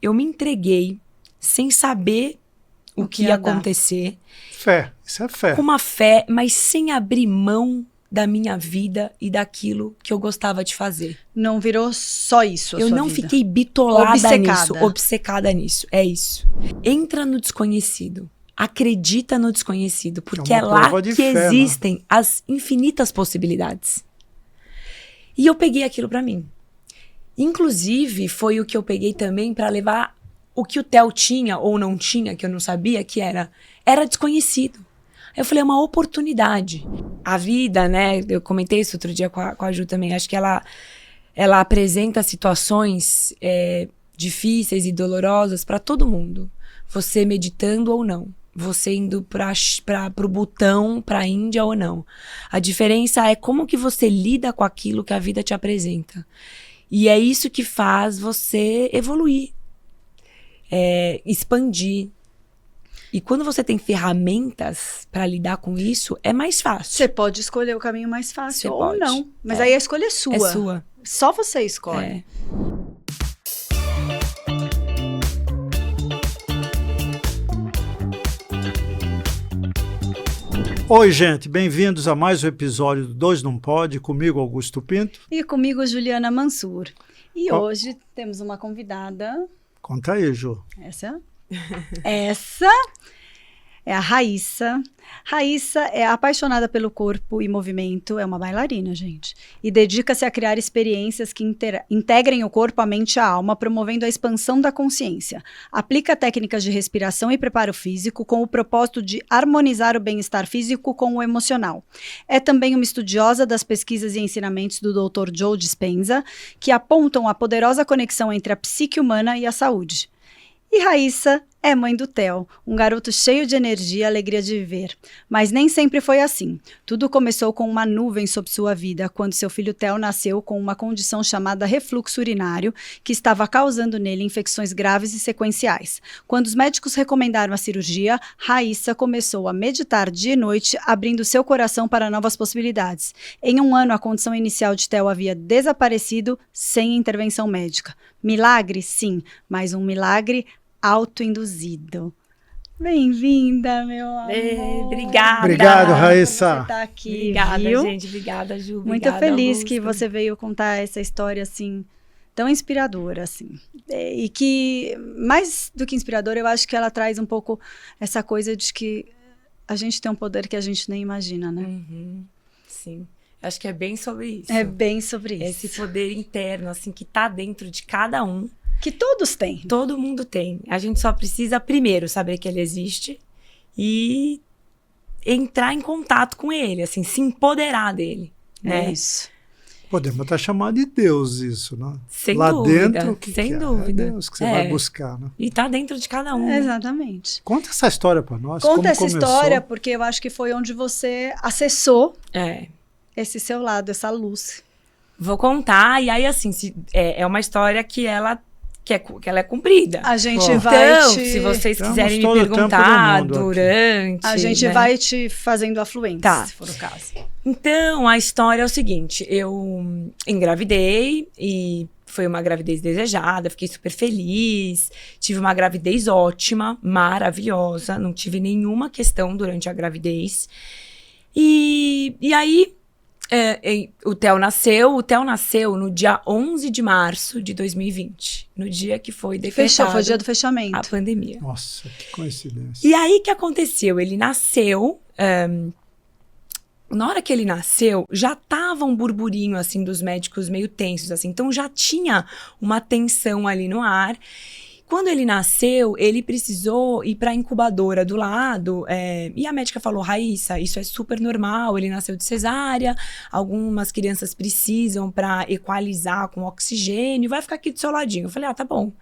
eu me entreguei sem saber o que ia acontecer. Fé, isso é fé. Com uma fé, mas sem abrir mão da minha vida e daquilo que eu gostava de fazer. Não virou só isso a Eu sua não vida. fiquei bitolada Obcecada. nisso, obcecada nisso. É isso. Entra no desconhecido. Acredita no desconhecido, porque é lá que fé, existem as infinitas possibilidades. E eu peguei aquilo pra mim. Inclusive, foi o que eu peguei também pra levar o que o Theo tinha ou não tinha, que eu não sabia, que era desconhecido. Aí eu falei, é uma oportunidade. A vida, né, eu comentei isso outro dia com a Ju também, acho que ela apresenta situações difíceis e dolorosas pra todo mundo. Você meditando ou não. Você indo pro Butão, pra Índia ou não. A diferença é como que você lida com aquilo que a vida te apresenta. E é isso que faz você evoluir. Expandir. E quando você tem ferramentas pra lidar com isso, é mais fácil. Você pode escolher o caminho mais fácil Você ou pode. não. Mas aí a escolha é sua. É sua. Só você escolhe. Oi, gente, bem-vindos a mais um episódio do Dois Não Pode, comigo Augusto Pinto. E comigo Juliana Mansur. E hoje temos uma convidada. Conta aí, Ju. Essa é a Raíssa. Raíssa é apaixonada pelo corpo e movimento, é uma bailarina, gente. E dedica-se a criar experiências que integrem o corpo, a mente e a alma, promovendo a expansão da consciência. Aplica técnicas de respiração e preparo físico com o propósito de harmonizar o bem-estar físico com o emocional. É também uma estudiosa das pesquisas e ensinamentos do Dr. Joe Dispenza, que apontam a poderosa conexão entre a psique humana e a saúde. E Raíssa é mãe do Theo, um garoto cheio de energia e alegria de viver. Mas nem sempre foi assim. Tudo começou com uma nuvem sobre sua vida, quando seu filho Theo nasceu com uma condição chamada refluxo urinário, que estava causando nele infecções graves e sequenciais. Quando os médicos recomendaram a cirurgia, Raíssa começou a meditar dia e noite, abrindo seu coração para novas possibilidades. Em um ano, a condição inicial de Theo havia desaparecido sem intervenção médica. Milagre? Sim, mas um milagre autoinduzido. Bem-vinda, meu amor. Obrigada. Obrigado, Raíssa. Você tá aqui, Obrigada, viu? gente. Obrigada, Ju. Muito Obrigada, feliz Augusto. que você veio contar essa história, assim, tão inspiradora, assim. E que, mais do que inspiradora, eu acho que ela traz um pouco essa coisa de que a gente tem um poder que a gente nem imagina, né? Uhum. Sim. Acho que é bem sobre isso. É bem sobre isso. Esse poder interno, assim, que tá dentro de cada um. Que todos têm. Todo mundo tem. A gente só precisa, primeiro, saber que ele existe e entrar em contato com ele, assim, se empoderar dele, né? É isso. Podemos até chamar de Deus isso, né? Sem Lá dúvida, dentro, o que sem que é? dúvida. É Deus que você vai buscar, né? E tá dentro de cada um. né? Exatamente. Conta essa história para nós. Conta como essa começou. história, porque eu acho que foi onde você acessou É. esse seu lado, essa luz. Vou contar, e aí, assim, é uma história que ela é comprida. A gente Bom. vai Então, te... se vocês Temos quiserem me todo o tempo do perguntar mundo aqui. durante... A gente né? vai te fazendo afluente, Tá. se for o caso. Então, a história é o seguinte, eu engravidei e foi uma gravidez desejada, fiquei super feliz, tive uma gravidez ótima, maravilhosa, não tive nenhuma questão durante a gravidez. E aí, o Theo nasceu no dia 11 de março de 2020, no dia que foi decretado Foi o dia do a fechamento. pandemia. Nossa, que coincidência. E aí, o que aconteceu? Ele nasceu... na hora que ele nasceu, já tava um burburinho, assim, dos médicos meio tensos, assim. Então, já tinha uma tensão ali no ar. Quando ele nasceu, ele precisou ir pra incubadora do lado. E a médica falou, Raíssa, isso é super normal, ele nasceu de cesárea. Algumas crianças precisam pra equalizar com oxigênio. Vai ficar aqui do seu ladinho. Eu falei, tá bom.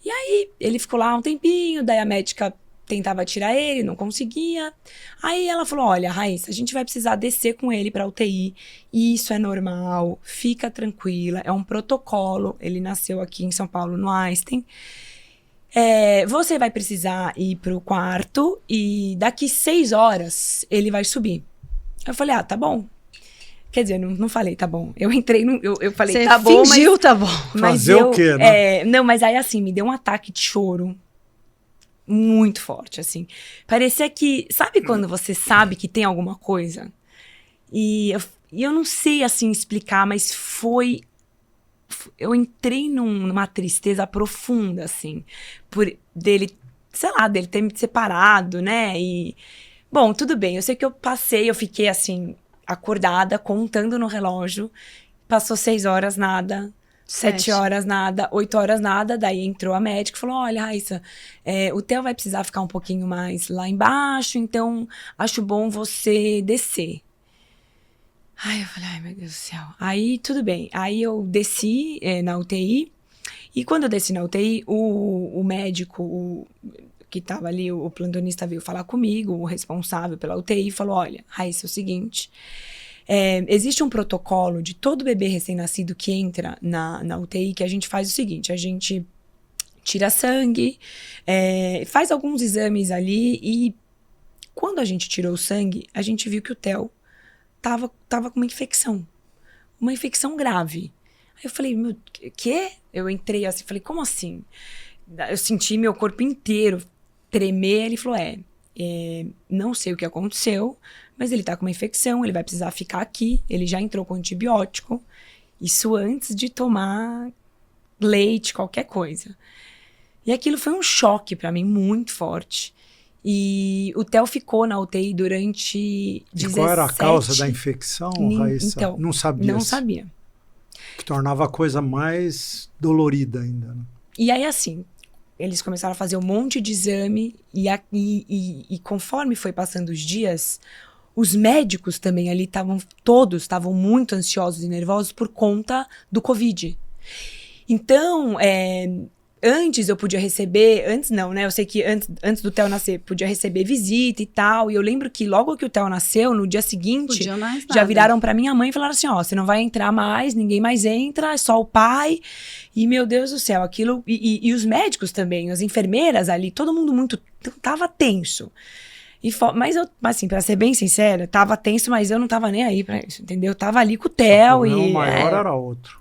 E aí, ele ficou lá um tempinho, daí a médica... tentava tirar ele, não conseguia. Aí ela falou, olha, Raíssa, a gente vai precisar descer com ele pra UTI. Isso é normal, fica tranquila, é um protocolo. Ele nasceu aqui em São Paulo, no Einstein. Você vai precisar ir pro quarto e daqui 6 horas ele vai subir. Eu falei, tá bom. Quer dizer, não falei, tá bom. Eu entrei no... Eu falei, Você tá bom, fingiu, tá bom. Fazer o quê, né? Não, mas aí assim, me deu um ataque de choro muito forte, assim. Parecia que... Sabe quando você sabe que tem alguma coisa? E eu não sei, assim, explicar, mas foi... Eu entrei numa tristeza profunda, assim. Por dele, sei lá, dele ter me separado, né? E... Bom, tudo bem. Eu sei que eu fiquei, assim, acordada, contando no relógio. Passou 6 horas, nada. 7 horas, nada. 8 horas, nada. Daí entrou a médica e falou, olha, Raíssa, o Theo vai precisar ficar um pouquinho mais lá embaixo, então acho bom você descer. Ai, eu falei, ai, meu Deus do céu. Aí, tudo bem. Aí eu desci na UTI. E quando eu desci na UTI, o médico, que estava ali, o plantonista veio falar comigo, o responsável pela UTI, falou, olha, Raíssa, é o seguinte... existe um protocolo de todo bebê recém-nascido que entra na UTI, que a gente faz o seguinte, a gente tira sangue, faz alguns exames ali e quando a gente tirou o sangue, a gente viu que o Theo tava com uma infecção grave. Aí eu falei, meu, quê? Eu entrei assim, falei, como assim? Eu senti meu corpo inteiro tremer, ele falou, não sei o que aconteceu, mas ele tá com uma infecção, ele vai precisar ficar aqui, ele já entrou com antibiótico, isso antes de tomar leite, qualquer coisa. E aquilo foi um choque pra mim, muito forte. E o Theo ficou na UTI durante 17... E qual era a causa da infecção, Raíssa? Então, não sabia. Não sabia. Que tornava a coisa mais dolorida ainda, né? E aí, assim... Eles começaram a fazer um monte de exame e conforme foi passando os dias, os médicos também ali todos estavam muito ansiosos e nervosos por conta do Covid. Então, antes eu podia receber, antes não, né? Eu sei que antes do Theo nascer, podia receber visita e tal. E eu lembro que logo que o Theo nasceu, no dia seguinte, já viraram pra minha mãe e falaram assim, ó, você não vai entrar mais, ninguém mais entra, é só o pai. E, meu Deus do céu, aquilo... E os médicos também, as enfermeiras ali, todo mundo muito... Tava tenso. Mas eu, assim, pra ser bem sincera, tava tenso, mas eu não tava nem aí pra isso, entendeu? Eu tava ali com o Theo e... O maior era outro.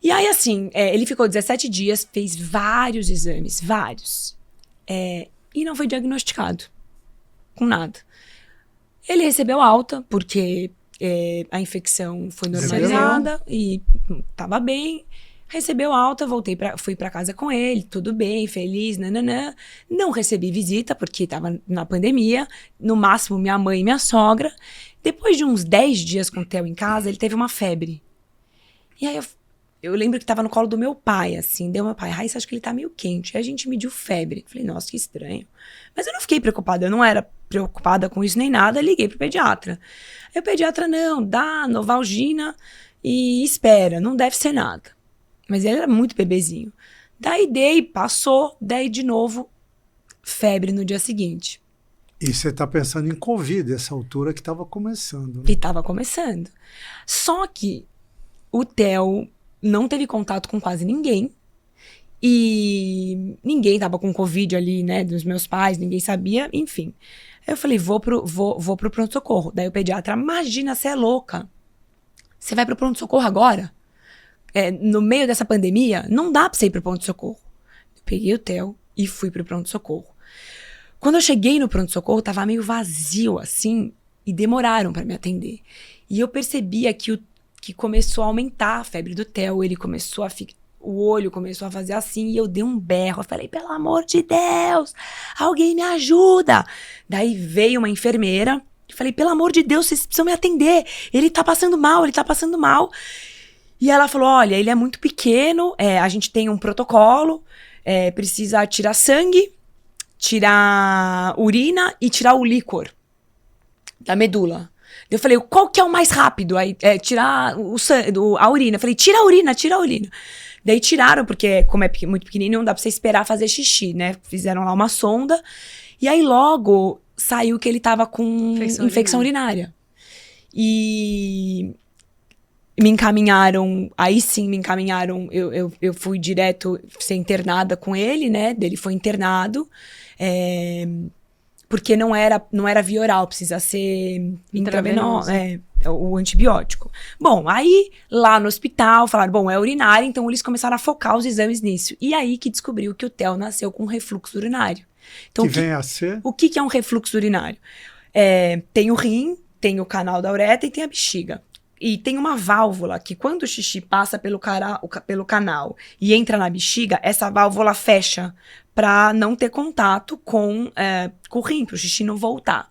E aí, assim, ele ficou 17 dias, fez vários exames, vários. E não foi diagnosticado com nada. Ele recebeu alta, porque a infecção foi normalizada e tava bem. Recebeu alta, fui pra casa com ele, tudo bem, feliz, nananã. Não recebi visita, porque tava na pandemia. No máximo, minha mãe e minha sogra. Depois de uns 10 dias com o Theo em casa, ele teve uma febre. E aí, eu lembro que tava no colo do meu pai, assim. Deu meu pai, Raíssa, acho que ele tá meio quente. Aí a gente mediu febre. Falei, nossa, que estranho. Mas eu não fiquei preocupada, eu não era preocupada com isso nem nada. Liguei pro pediatra. Aí o pediatra, não, dá Novalgina e espera, não deve ser nada. Mas ele era muito bebezinho. Daí passou, daí de novo, febre no dia seguinte. E você tá pensando em Covid, essa altura que tava começando, né? Que tava começando. Só que o Theo não teve contato com quase ninguém. E ninguém tava com Covid ali, né? Dos meus pais, ninguém sabia, enfim. Aí eu falei, vou pro pronto-socorro. Daí o pediatra, imagina, você é louca. Você vai pro pronto-socorro agora? No meio dessa pandemia, não dá pra você ir pro pronto-socorro. Eu peguei o Theo e fui pro pronto-socorro. Quando eu cheguei no pronto-socorro, tava meio vazio, assim, e demoraram pra me atender. E eu percebia que começou a aumentar a febre do Theo, ele começou a ficar... O olho começou a fazer assim, e eu dei um berro. Eu falei, pelo amor de Deus, alguém me ajuda. Daí veio uma enfermeira, eu falei, pelo amor de Deus, vocês precisam me atender. Ele tá passando mal, ele tá passando mal. E ela falou, olha, ele é muito pequeno, a gente tem um protocolo, precisa tirar sangue, tirar urina e tirar o líquor da medula. Eu falei, qual que é o mais rápido? Aí, tirar a urina. Eu falei, tira a urina. Daí tiraram, porque como é muito pequenininho, não dá pra você esperar fazer xixi, né? Fizeram lá uma sonda. E aí logo saiu que ele tava com infecção urinária. E me encaminharam, eu fui direto ser internada com ele, né? Ele foi internado. Porque não era via oral, precisa ser intravenosa. o antibiótico. Bom, aí lá no hospital falaram, bom, é urinária, então eles começaram a focar os exames nisso. E aí que descobriu que o Theo nasceu com refluxo urinário. Então, vem a ser? O que é um refluxo urinário? Tem o rim, tem o canal da uretra e tem a bexiga. E tem uma válvula que quando o xixi passa pelo canal e entra na bexiga, essa válvula fecha para não ter contato com o rim, para o xixi não voltar.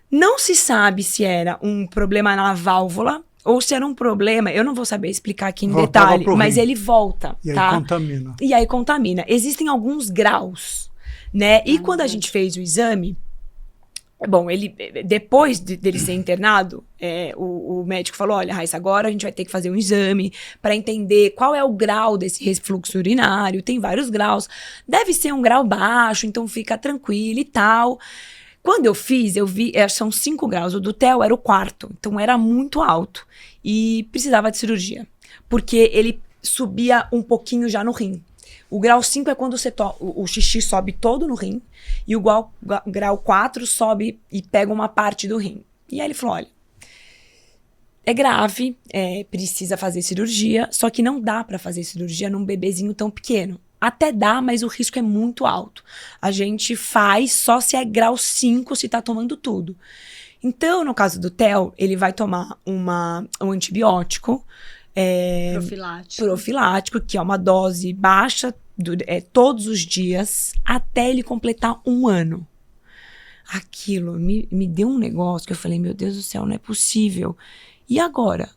Não se sabe se era um problema na válvula ou se era um problema, eu não vou saber explicar aqui em detalhe, mas ele volta, e tá? aí contamina. E aí contamina. Existem alguns graus, né? E quando a gente fez o exame, bom, depois dele ser internado, o médico falou, olha, Raíssa, agora a gente vai ter que fazer um exame para entender qual é o grau desse refluxo urinário, tem vários graus, deve ser um grau baixo, então fica tranquilo e tal. Quando eu fiz, eu vi, são 5 graus, o do Theo era o 4º, então era muito alto e precisava de cirurgia, porque ele subia um pouquinho já no rim. O grau 5 é quando o xixi sobe todo no rim e o grau 4 sobe e pega uma parte do rim. E aí ele falou, olha, é grave, precisa fazer cirurgia, só que não dá para fazer cirurgia num bebezinho tão pequeno. Até dá, mas o risco é muito alto. A gente faz só se é grau 5, se tá tomando tudo. Então, no caso do Theo, ele vai tomar um antibiótico profilático, que é uma dose baixa, todos os dias, até ele completar 1 ano. Aquilo me deu um negócio que eu falei, meu Deus do céu, não é possível. E agora?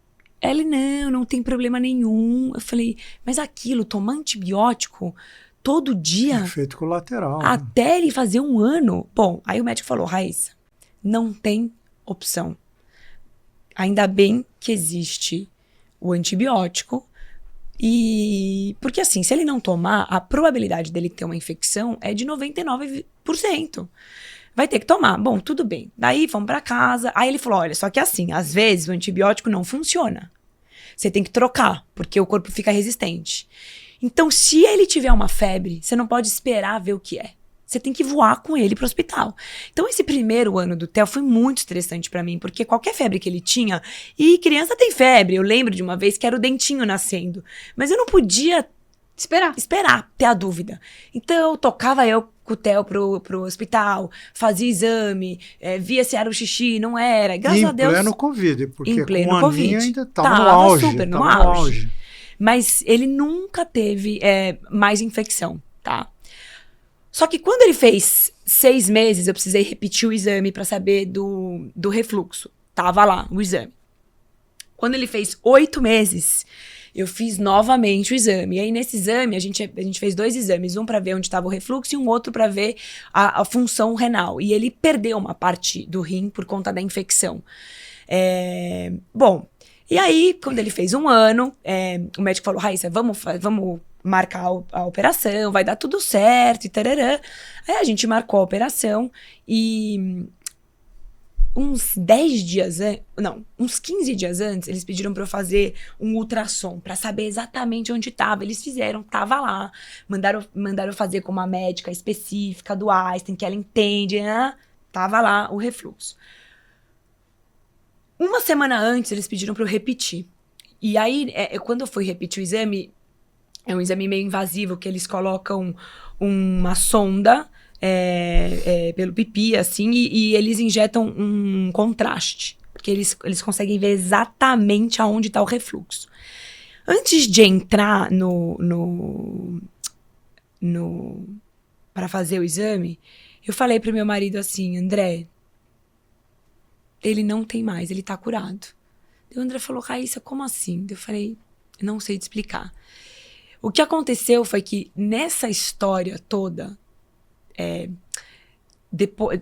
Ele, não tem problema nenhum. Eu falei, mas aquilo, tomar antibiótico todo dia? Efeito colateral. Até ele fazer 1 ano? Bom, aí o médico falou, Raíssa, não tem opção. Ainda bem que existe o antibiótico. Porque assim, se ele não tomar, a probabilidade dele ter uma infecção é de 99%. Vai ter que tomar. Bom, tudo bem. Daí, vamos pra casa. Aí ele falou, olha, só que assim, às vezes o antibiótico não funciona. Você tem que trocar, porque o corpo fica resistente. Então, se ele tiver uma febre, você não pode esperar ver o que é. Você tem que voar com ele pro hospital. Então, esse primeiro ano do Theo foi muito estressante pra mim, porque qualquer febre que ele tinha... E criança tem febre. Eu lembro de uma vez que era o dentinho nascendo. Mas eu não podia... Esperar, ter a dúvida. Então, tocava eu com o Theo pro hospital, fazia exame, via se era o xixi, não era. Graças a Deus. Em pleno Covid, porque em pleno com o Covid. Aninha ainda estava no auge. Super no auge. Mas ele nunca teve mais infecção, tá? Só que quando ele fez 6 meses, eu precisei repetir o exame para saber do refluxo. Tava lá, o exame. Quando ele fez 8 meses... eu fiz novamente o exame. E aí, nesse exame, a gente fez 2 exames. Um para ver onde estava o refluxo e um outro para ver a função renal. E ele perdeu uma parte do rim por conta da infecção. Bom, e aí, quando ele fez 1 ano, o médico falou, Raíssa, vamos marcar a operação, vai dar tudo certo e tararã. Aí a gente marcou a operação e... uns 15 dias antes, eles pediram pra eu fazer um ultrassom, pra saber exatamente onde tava. Eles fizeram, tava lá. Mandaram eu fazer com uma médica específica do Einstein, que ela entende, né? Tava lá o refluxo. 1 semana antes, eles pediram pra eu repetir. E aí, quando eu fui repetir o exame, é um exame meio invasivo, que eles colocam uma sonda... pelo pipi, assim, e eles injetam um contraste, porque eles conseguem ver exatamente aonde está o refluxo. Antes de entrar para fazer o exame, eu falei pro meu marido assim, André, ele não tem mais, ele tá curado. E o André falou, Raíssa, como assim? Eu falei, não sei te explicar. O que aconteceu foi que nessa história toda,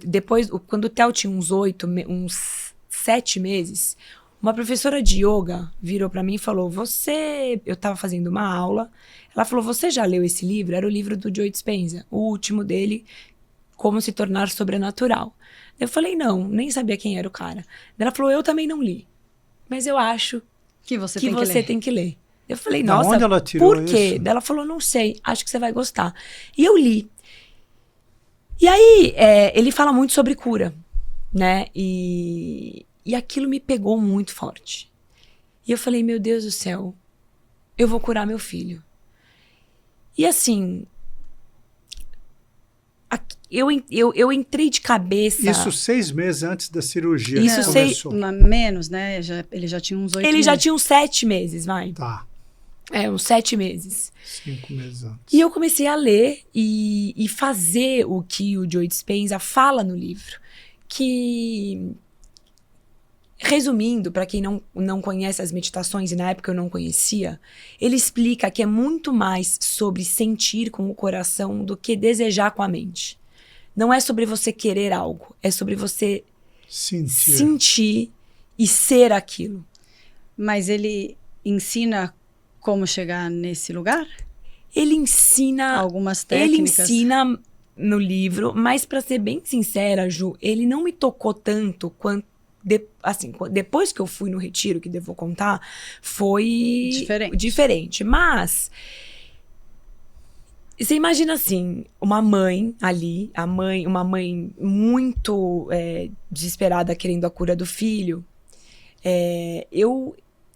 depois, quando o Theo tinha uns 7 meses, uma professora de yoga virou pra mim e falou, eu tava fazendo uma aula, ela falou, você já leu esse livro? Era o livro do Joe Dispenza, o último dele, Como se Tornar Sobrenatural. Eu falei, não, nem sabia quem era o cara. Ela falou, eu também não li, mas eu acho que você tem que ler. Eu falei, nossa, onde ela tirou por quê? isso? Ela falou, não sei, acho que você vai gostar. E eu li. E aí, ele fala muito sobre cura, né? E E aquilo me pegou muito forte. E eu falei, meu Deus do céu, eu vou curar meu filho. E assim, eu entrei de cabeça... Isso 6 meses antes da cirurgia. Isso que começou. Menos, né? Ele já tinha uns 8 meses. Ele já tinha uns 7 meses, vai. Tá. Uns 7 meses. 5 meses antes. E eu comecei a ler e fazer o que o Joe Dispenza fala no livro. Que, resumindo, para quem não conhece as meditações, e na época eu não conhecia, ele explica que é muito mais sobre sentir com o coração do que desejar com a mente. Não é sobre você querer algo, é sobre você sentir e ser aquilo. Mas ele ensina como chegar nesse lugar? Ele ensina... Algumas técnicas? Ele ensina no livro, mas pra ser bem sincera, Ju, ele não me tocou tanto quanto... depois que eu fui no retiro, que devo contar, foi diferente. Mas... Você imagina assim, uma mãe ali, uma mãe muito desesperada querendo a cura do filho.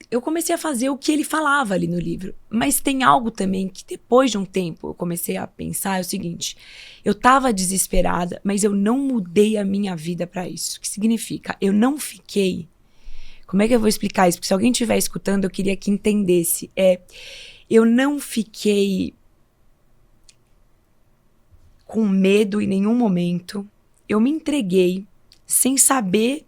Eu comecei a fazer o que ele falava ali no livro. Mas tem algo também que depois de um tempo eu comecei a pensar, é o seguinte, eu tava desesperada, mas eu não mudei a minha vida para isso. O que significa? Eu não fiquei... Como é que eu vou explicar isso? Porque se alguém estiver escutando, eu queria que entendesse. Eu não fiquei com medo em nenhum momento. Eu me entreguei sem saber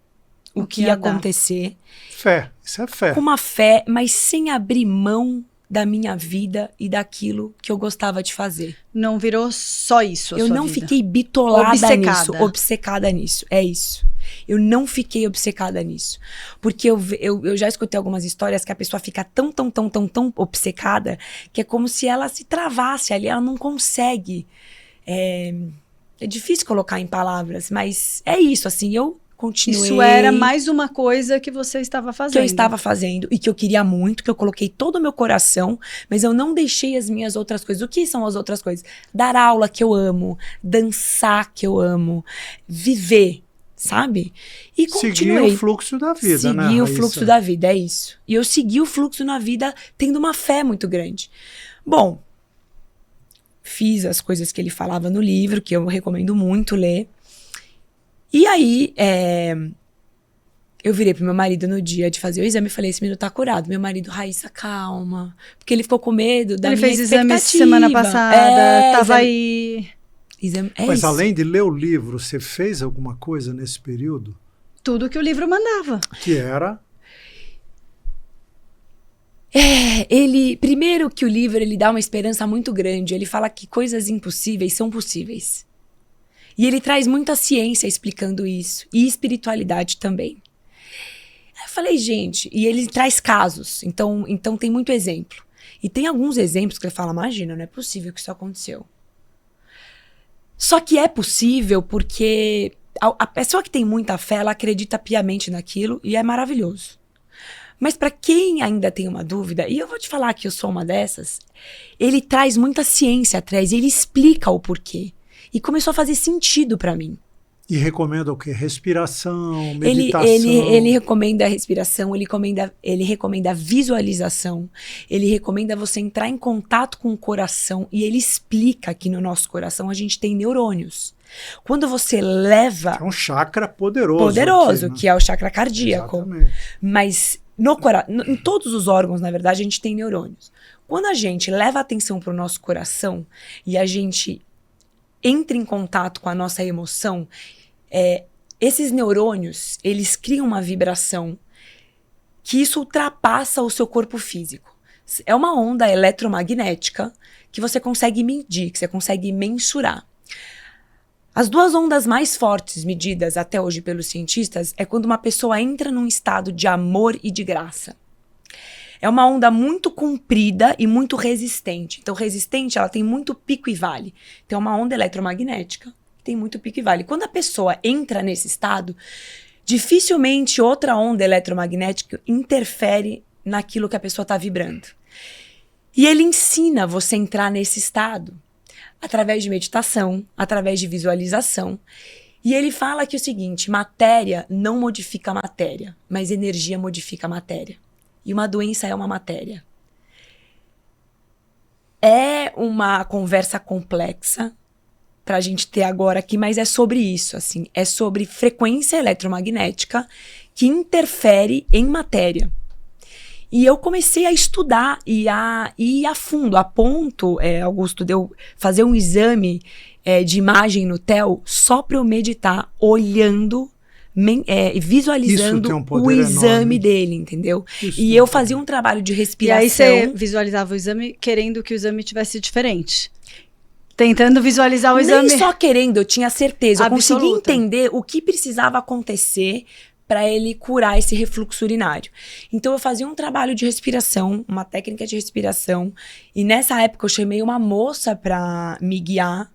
o que ia acontecer. Fé, isso é fé. Com uma fé, mas sem abrir mão da minha vida e daquilo que eu gostava de fazer. Não virou só isso a eu sua não vida. Fiquei bitolada nisso, obcecada nisso. É isso. Eu não fiquei obcecada nisso. Porque eu já escutei algumas histórias que a pessoa fica tão obcecada que é como se ela se travasse ali, ela não consegue. É difícil colocar em palavras, mas é isso, assim, eu continuei. Isso era mais uma coisa que você estava fazendo. Que eu estava fazendo e que eu queria muito, que eu coloquei todo o meu coração, mas eu não deixei as minhas outras coisas. O que são as outras coisas? Dar aula, que eu amo, dançar, que eu amo, viver, sabe? E continuei. Seguir o fluxo da vida, né, Seguir o fluxo da vida, é isso. E eu segui o fluxo na vida tendo uma fé muito grande. Bom, fiz as coisas que ele falava no livro, que eu recomendo muito ler. E aí, eu virei pro meu marido no dia de fazer o exame e falei, esse menino tá curado. Meu marido, Raíssa, calma. Porque ele ficou com medo da minha expectativa. Ele fez exame semana passada, tava aí... Mas além de ler o livro, você fez alguma coisa nesse período? Tudo que o livro mandava. Que era... Primeiro que o livro, ele dá uma esperança muito grande. Ele fala que coisas impossíveis são possíveis. E ele traz muita ciência explicando isso. E espiritualidade também. Aí eu falei, gente... E ele traz casos. Então tem muito exemplo. E tem alguns exemplos que ele fala, imagina, não é possível que isso aconteceu. Só que é possível porque a pessoa que tem muita fé, ela acredita piamente naquilo e é maravilhoso. Mas para quem ainda tem uma dúvida, e eu vou te falar que eu sou uma dessas, ele traz muita ciência atrás, e ele explica o porquê. E começou a fazer sentido para mim. E recomenda o quê? Respiração, meditação? Ele recomenda a respiração, ele recomenda a visualização, ele recomenda você entrar em contato com o coração, e ele explica que no nosso coração a gente tem neurônios. Quando você leva... É um chakra poderoso. Poderoso, aqui, né? Que é o chakra cardíaco. Exatamente. Mas em todos os órgãos, na verdade, a gente tem neurônios. Quando a gente leva a atenção para o nosso coração e a gente entra em contato com a nossa emoção, esses neurônios, eles criam uma vibração que isso ultrapassa o seu corpo físico. É uma onda eletromagnética que você consegue medir, que você consegue mensurar. As duas ondas mais fortes medidas até hoje pelos cientistas é quando uma pessoa entra num estado de amor e de graça. É uma onda muito comprida e muito resistente. Então, resistente, ela tem muito pico e vale. Então, é uma onda eletromagnética que tem muito pico e vale. Quando a pessoa entra nesse estado, dificilmente outra onda eletromagnética interfere naquilo que a pessoa está vibrando. E ele ensina você a entrar nesse estado através de meditação, através de visualização. E ele fala que é o seguinte, matéria não modifica a matéria, mas energia modifica a matéria. E uma doença é uma matéria. É uma conversa complexa pra gente ter agora aqui, mas é sobre isso, assim. É sobre frequência eletromagnética que interfere em matéria. E eu comecei a estudar e a ir a fundo, a ponto, Augusto, de eu fazer um exame de imagem no TEL só para eu meditar, olhando, visualizando o exame dele, entendeu? E eu fazia um trabalho de respiração. E aí você visualizava o exame querendo que o exame tivesse diferente. Tentando visualizar o exame. Nem só querendo, eu tinha certeza. Eu consegui Absoluta. entender o que precisava acontecer para ele curar esse refluxo urinário. Então eu fazia um trabalho de respiração, uma técnica de respiração, e nessa época eu chamei uma moça para me guiar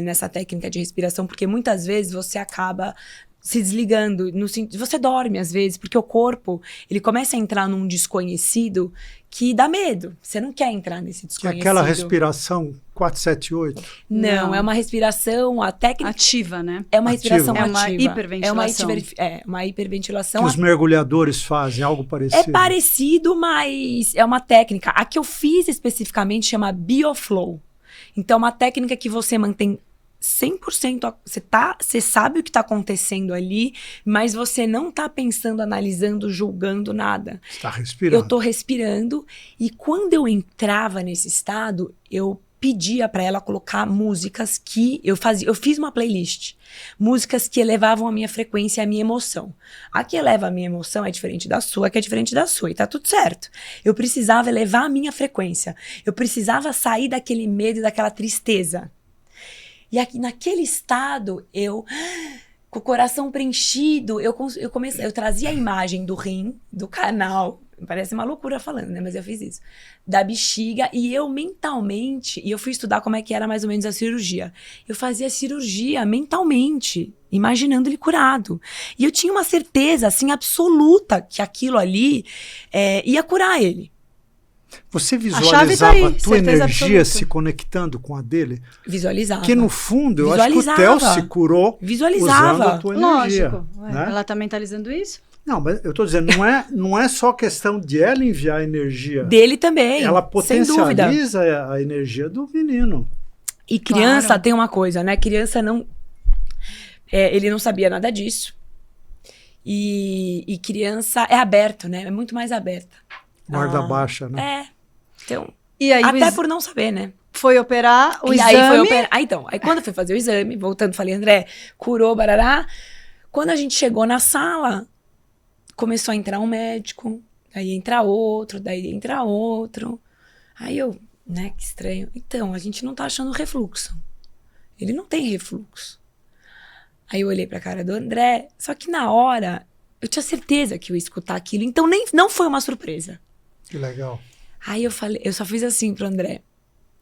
nessa técnica de respiração, porque muitas vezes você acaba se desligando, você dorme às vezes, porque o corpo, ele começa a entrar num desconhecido que dá medo. Você não quer entrar nesse desconhecido. Que é aquela respiração 478? Não, é uma respiração, a técnica... Ativa, né? É uma respiração É uma ativa. hiperventilação. É uma hiperventilação. Que os mergulhadores fazem, algo parecido. É parecido, mas é uma técnica. A que eu fiz especificamente chama BioFlow. Então, é uma técnica que você mantém 100%, você sabe o que está acontecendo ali, mas você não está pensando, analisando, julgando nada. Está respirando. Eu estou respirando e quando eu entrava nesse estado, eu pedia para ela colocar músicas que eu fiz uma playlist, músicas que elevavam a minha frequência e a minha emoção. A que eleva a minha emoção é diferente da sua, que é diferente da sua, e tá tudo certo. Eu precisava elevar a minha frequência, eu precisava sair daquele medo e daquela tristeza. E aqui, naquele estado, eu, com o coração preenchido, eu trazia a imagem do rim, do canal, parece uma loucura falando, né? Mas eu fiz isso. Da bexiga, e eu mentalmente, e eu fui estudar como é que era mais ou menos a cirurgia. Eu fazia a cirurgia mentalmente, imaginando ele curado. E eu tinha uma certeza, assim, absoluta, que aquilo ali ia curar ele. Você visualizava aí, a tua energia absoluta. se conectando com a dele? Visualizava. Porque no fundo, eu acho que o Theo se curou usando a tua energia. Lógico. Né? Ela tá mentalizando isso? Não, mas eu tô dizendo, não é só questão de ela enviar energia. Dele também, Ela sem dúvida. potencializa a energia do menino. E criança Claro. tem uma coisa, né? Criança não... ele não sabia nada disso. E criança é aberto, né? É muito mais aberta. Guarda baixa, né? Então, E aí até por não saber, né? foi operar o E exame. aí foi operar. Aí quando eu fui fazer o exame, voltando, falei, André, curou, barará. Quando a gente chegou na sala, começou a entrar um médico, daí entra outro, daí entra outro. Aí eu, né, que estranho. Então, a gente não tá achando refluxo. Ele não tem refluxo. Aí eu olhei pra cara do André, só que na hora, eu tinha certeza que eu ia escutar aquilo, então não foi uma surpresa. Que legal. Aí eu falei, eu só fiz assim pro André.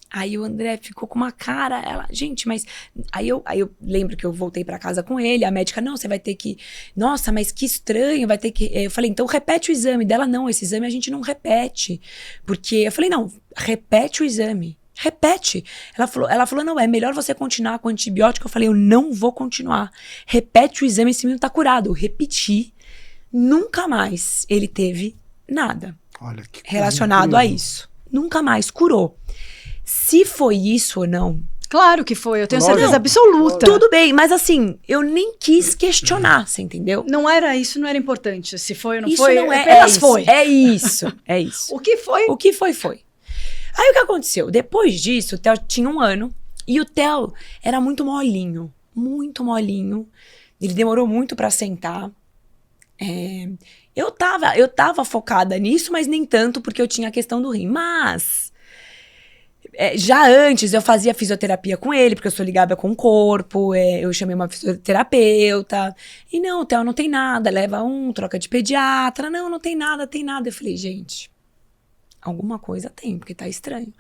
Aí o André ficou com uma cara, gente, mas... Aí eu lembro que eu voltei pra casa com ele, a médica, não, você vai ter que... Nossa, mas que estranho, vai ter que... Eu falei, então repete o exame. Dela, não, esse exame a gente não repete. Porque eu falei, não, repete o exame. Repete. Ela falou, não, é melhor você continuar com antibiótico. Eu falei, eu não vou continuar. Repete o exame, esse menino tá curado. Eu repeti, nunca mais ele teve nada. Olha que relacionado a isso. Nunca mais curou. Se foi isso ou não... Claro que foi, eu tenho Lógico. certeza absoluta. Tudo bem, mas assim, eu nem quis questionar, você entendeu? Não era isso, não era importante. Se foi ou não Isso foi, não apenas isso, foi. É isso, é isso. O que foi? O que foi, foi. Aí o que aconteceu? Depois disso, o Theo tinha 1 ano e o Theo era muito molinho. Muito molinho. Ele demorou muito pra sentar. Eu tava focada nisso, mas nem tanto, porque eu tinha a questão do rim. Mas, já antes eu fazia fisioterapia com ele, porque eu sou ligada com o corpo, eu chamei uma fisioterapeuta. E não, o Theo não tem nada, leva troca de pediatra. Não tem nada, tem nada. Eu falei, gente, alguma coisa tem, porque tá estranho.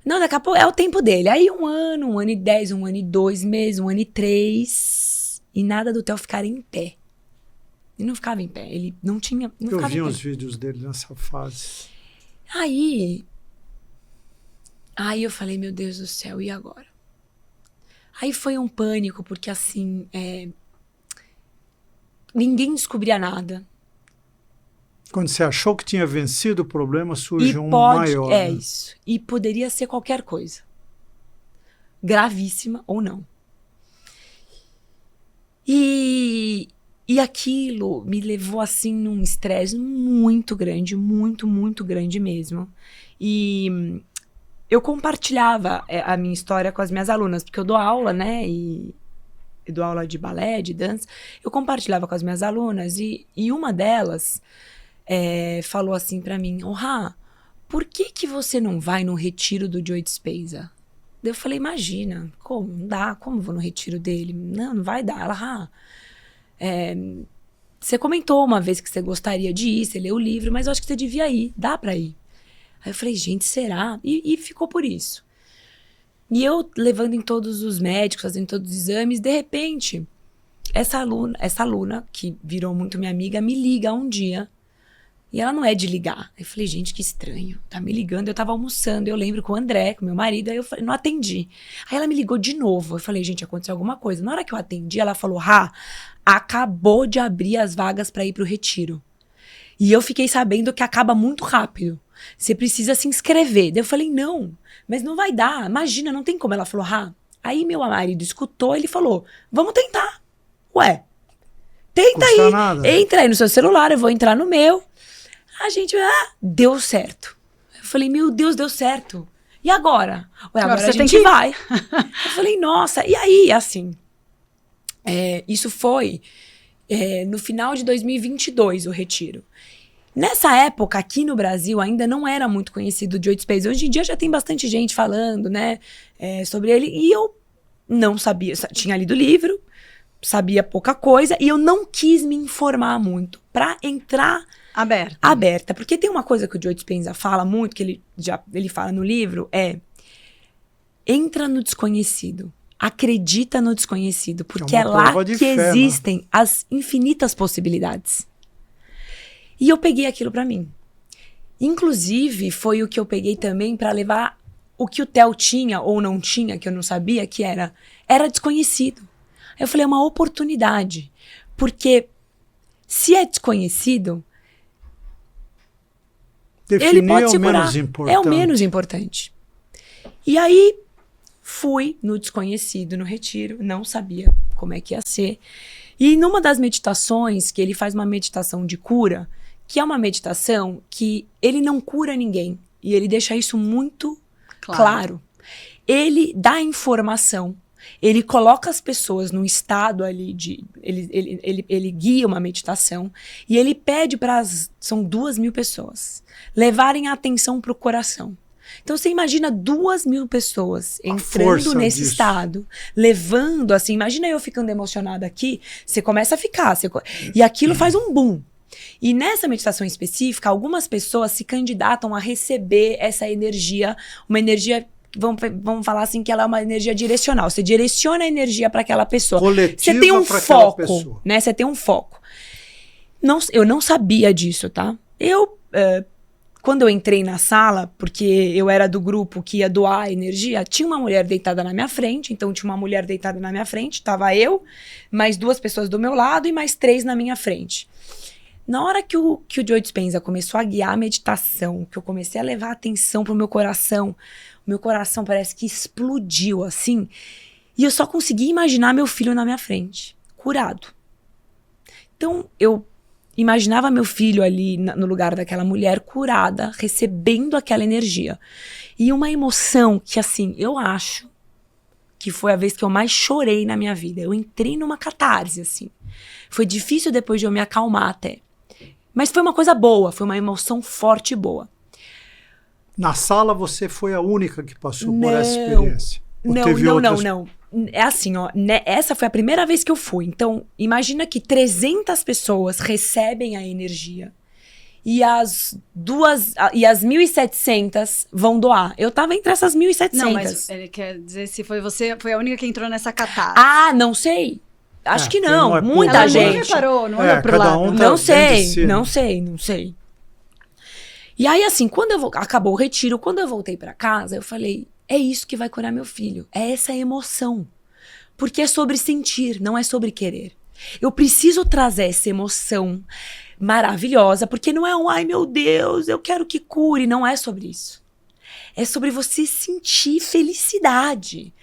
Não, daqui a pouco é o tempo dele. Aí 1 ano, 1 ano e 10, 1 ano e 2 meses, 1 ano e 3. E nada do Theo ficar em pé. Ele não ficava em pé, ele não tinha... Não eu ficava vi em pé. uns vídeos dele nessa fase. Aí eu falei, meu Deus do céu, e agora? Aí foi um pânico, porque assim, ninguém descobria nada. Quando você achou que tinha vencido o problema, surge um maior. É isso. E poderia ser qualquer coisa. Gravíssima ou não. E aquilo me levou, assim, num estresse muito grande, muito, muito grande mesmo. E eu compartilhava a minha história com as minhas alunas, porque eu dou aula, né? E dou aula de balé, de dança. Eu compartilhava com as minhas alunas e uma delas falou assim pra mim, Rá, por que você não vai no retiro do Joe Dispenza? Eu falei, imagina, como? Não dá, como eu vou no retiro dele? Não vai dar. Ela, Rá, você comentou uma vez que você gostaria de ir, você leu o livro, mas eu acho que você devia ir, dá pra ir. Aí eu falei, gente, será? E ficou por isso. E eu levando em todos os médicos, fazendo todos os exames, de repente, essa aluna, que virou muito minha amiga, me liga um dia. E ela não é de ligar. Aí eu falei, gente, que estranho. Tá me ligando, eu tava almoçando, eu lembro com o André, com meu marido, aí eu falei, não atendi. Aí ela me ligou de novo. Eu falei, gente, aconteceu alguma coisa. Na hora que eu atendi, ela falou, Rá, acabou de abrir as vagas pra ir pro retiro. E eu fiquei sabendo que acaba muito rápido. Você precisa se inscrever. Daí eu falei, não, mas não vai dar. Imagina, não tem como. Ela falou, Rá. Aí meu marido escutou, ele falou, vamos tentar. Ué, tenta aí. Nada. Entra aí no seu celular, eu vou entrar no meu. A gente, deu certo. Eu falei, meu Deus, deu certo. E agora? Ué, agora a gente vai. Eu falei, nossa, e aí, assim, isso foi no final de 2022, o retiro. Nessa época, aqui no Brasil, ainda não era muito conhecido o Joe Dispenza. Hoje em dia já tem bastante gente falando, né, sobre ele. E eu não sabia, tinha lido o livro, sabia pouca coisa, e eu não quis me informar muito pra entrar aberta. Porque tem uma coisa que o Joe Dispenza fala muito, que ele fala no livro, entra no desconhecido. Acredita no desconhecido, porque é lá que existem as infinitas possibilidades. E eu peguei aquilo pra mim. Inclusive, foi o que eu peguei também pra levar o que o Theo tinha ou não tinha, que eu não sabia, que era desconhecido. Aí eu falei, é uma oportunidade. Porque se é desconhecido, ele pode segurar. É o menos importante. E aí, fui no desconhecido, no retiro, não sabia como é que ia ser. E numa das meditações, que ele faz uma meditação de cura, que é uma meditação que ele não cura ninguém. E ele deixa isso muito claro. Ele dá informação. Ele coloca as pessoas num estado ali de... Ele guia uma meditação e ele pede para são 2.000 pessoas levarem a atenção para o coração. Então você imagina 2.000 pessoas entrando nesse estado, levando assim, imagina eu ficando emocionada aqui, você começa a ficar, e aquilo faz um boom. E nessa meditação específica, algumas pessoas se candidatam a receber essa energia, uma energia, vamos falar assim, que ela é uma energia direcional. Você direciona a energia para aquela pessoa. Coletiva. Você tem um foco, né? Você tem um foco. Eu não sabia disso, tá? Quando eu entrei na sala, porque eu era do grupo que ia doar energia, tinha uma mulher deitada na minha frente, então tinha uma mulher deitada na minha frente, tava eu, mais 2 pessoas do meu lado e mais 3 na minha frente. Na hora que o Joe Dispenza começou a guiar a meditação, que eu comecei a levar atenção pro meu coração parece que explodiu, assim, e eu só consegui imaginar meu filho na minha frente, curado. Então, eu imaginava meu filho ali no lugar daquela mulher curada, recebendo aquela energia. E uma emoção que, assim, eu acho que foi a vez que eu mais chorei na minha vida. Eu entrei numa catarse, assim. Foi difícil depois de eu me acalmar até. Mas foi uma coisa boa, foi uma emoção forte e boa. Na sala você foi a única que passou por essa experiência? Não. É assim, ó, essa foi a primeira vez que eu fui. Então, imagina que 300 pessoas recebem a energia e as 1.700 vão doar. Eu tava entre essas 1.700. Não, mas ele quer dizer se foi você, foi a única que entrou nessa catarse. Ah, não sei. Acho que não. Muita gente. Ela nem reparou, não olhou pro lado. Não sei. E aí, assim, acabou o retiro, quando eu voltei pra casa, eu falei, é isso que vai curar meu filho. É essa emoção. Porque é sobre sentir, não é sobre querer. Eu preciso trazer essa emoção maravilhosa, porque não é ai meu Deus, eu quero que cure, não é sobre isso. É sobre você sentir felicidade.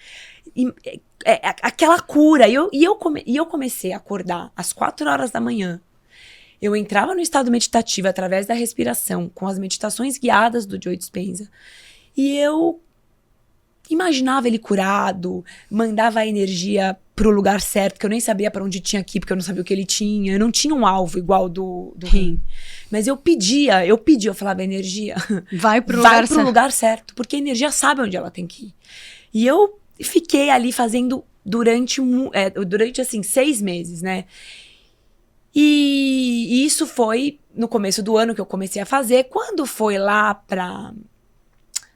Aquela cura. E eu comecei a acordar às 4 horas da manhã. Eu entrava no estado meditativo através da respiração, com as meditações guiadas do Joe Dispenza. E eu imaginava ele curado, mandava a energia pro lugar certo, que eu nem sabia para onde tinha que ir, porque eu não sabia o que ele tinha. Eu não tinha um alvo igual do rim. Mas eu pedia, eu falava, energia, vai pro lugar certo, porque a energia sabe onde ela tem que ir. E eu fiquei ali fazendo durante assim, 6 meses, né? E isso foi no começo do ano que eu comecei a fazer. Quando foi lá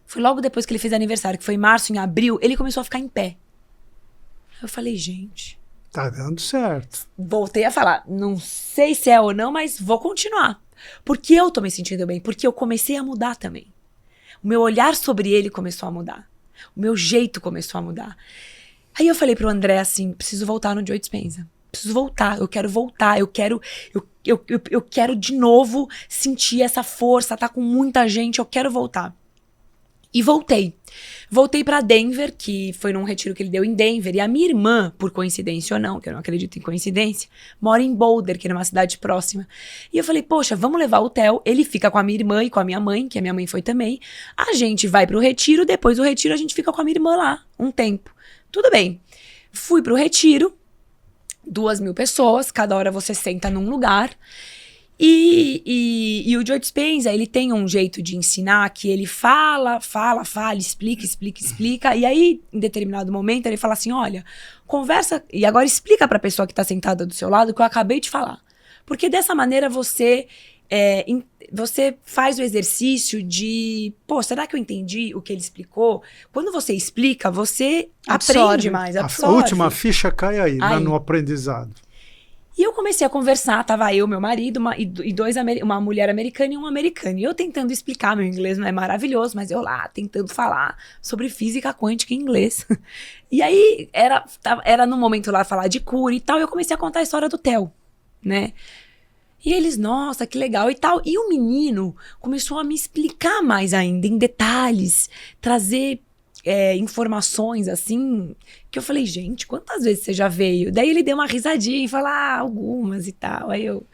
foi logo depois que ele fez aniversário, que foi em março, em abril, ele começou a ficar em pé. Eu falei, gente... Tá dando certo. Voltei a falar, não sei se é ou não, mas vou continuar. Porque eu tô me sentindo bem, porque eu comecei a mudar também. O meu olhar sobre ele começou a mudar. O meu jeito começou a mudar. Aí eu falei pro André assim, preciso voltar no Joe Dispenza. Preciso voltar, eu quero voltar, eu quero de novo sentir essa força, tá com muita gente, eu quero voltar. E voltei. Voltei pra Denver, que foi num retiro que ele deu em Denver. E a minha irmã, por coincidência ou não, que eu não acredito em coincidência, mora em Boulder, que é uma cidade próxima. E eu falei, poxa, vamos levar o Theo. Ele fica com a minha irmã e com a minha mãe, que a minha mãe foi também. A gente vai pro retiro, depois do retiro a gente fica com a minha irmã lá, um tempo. Tudo bem. Fui pro retiro, 2.000 pessoas, cada hora você senta num lugar. E o Joe Dispenza, ele tem um jeito de ensinar que ele fala, explica. E aí, em determinado momento, ele fala assim, olha, conversa e agora explica pra pessoa que tá sentada do seu lado o que eu acabei de falar. Porque dessa maneira você faz o exercício de, pô, será que eu entendi o que ele explicou? Quando você explica, você aprende mais, absorve. A última ficha cai aí. No aprendizado. E eu comecei a conversar, tava eu, meu marido, uma mulher americana e um americano. E eu tentando explicar, meu inglês não é maravilhoso, mas eu lá tentando falar sobre física quântica em inglês. E aí, era no momento lá falar de cura e tal, e eu comecei a contar a história do Theo, né? E eles, nossa, que legal e tal. E o menino começou a me explicar mais ainda, em detalhes, trazer informações assim, que eu falei, gente, quantas vezes você já veio? Daí ele deu uma risadinha e falou, algumas e tal. Aí eu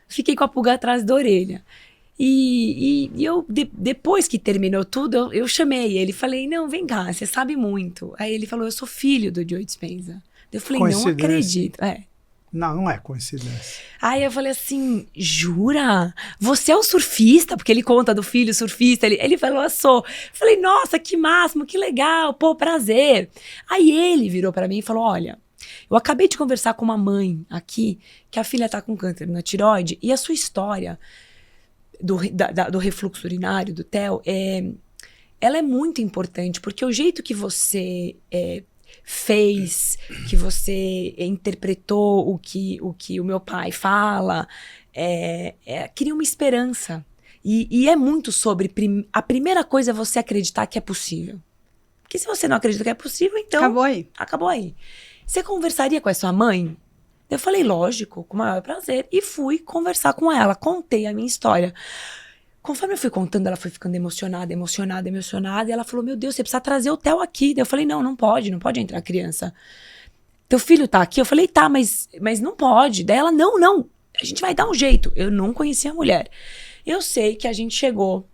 fiquei com a pulga atrás da orelha. E eu, depois que terminou tudo, eu chamei ele, falei, não, vem cá, você sabe muito. Aí ele falou, eu sou filho do Joe Dispenza. Eu falei, não acredito. Não é coincidência. Aí eu falei assim, jura? Você é o surfista? Porque ele conta do filho surfista. Ele falou, eu sou. Eu falei, nossa, que máximo, que legal, pô, prazer. Aí ele virou pra mim e falou, olha, eu acabei de conversar com uma mãe aqui, que a filha tá com câncer na tireoide, e a sua história do refluxo urinário, do Theo, ela é muito importante, porque o jeito que você... fez, que você interpretou o que o meu pai fala, cria uma esperança. E é muito sobre... A primeira coisa é você acreditar que é possível. Porque se você não acredita que é possível, então... Acabou aí. Você conversaria com a sua mãe? Eu falei, lógico, com o maior prazer. E fui conversar com ela, contei a minha história. Conforme eu fui contando, emocionada. E ela falou, meu Deus, você precisa trazer o Theo aqui. Daí eu falei, não pode entrar criança. Teu filho tá aqui? Eu falei, tá, mas não pode. Daí ela, não, a gente vai dar um jeito. Eu não conhecia a mulher. Eu sei que a gente chegou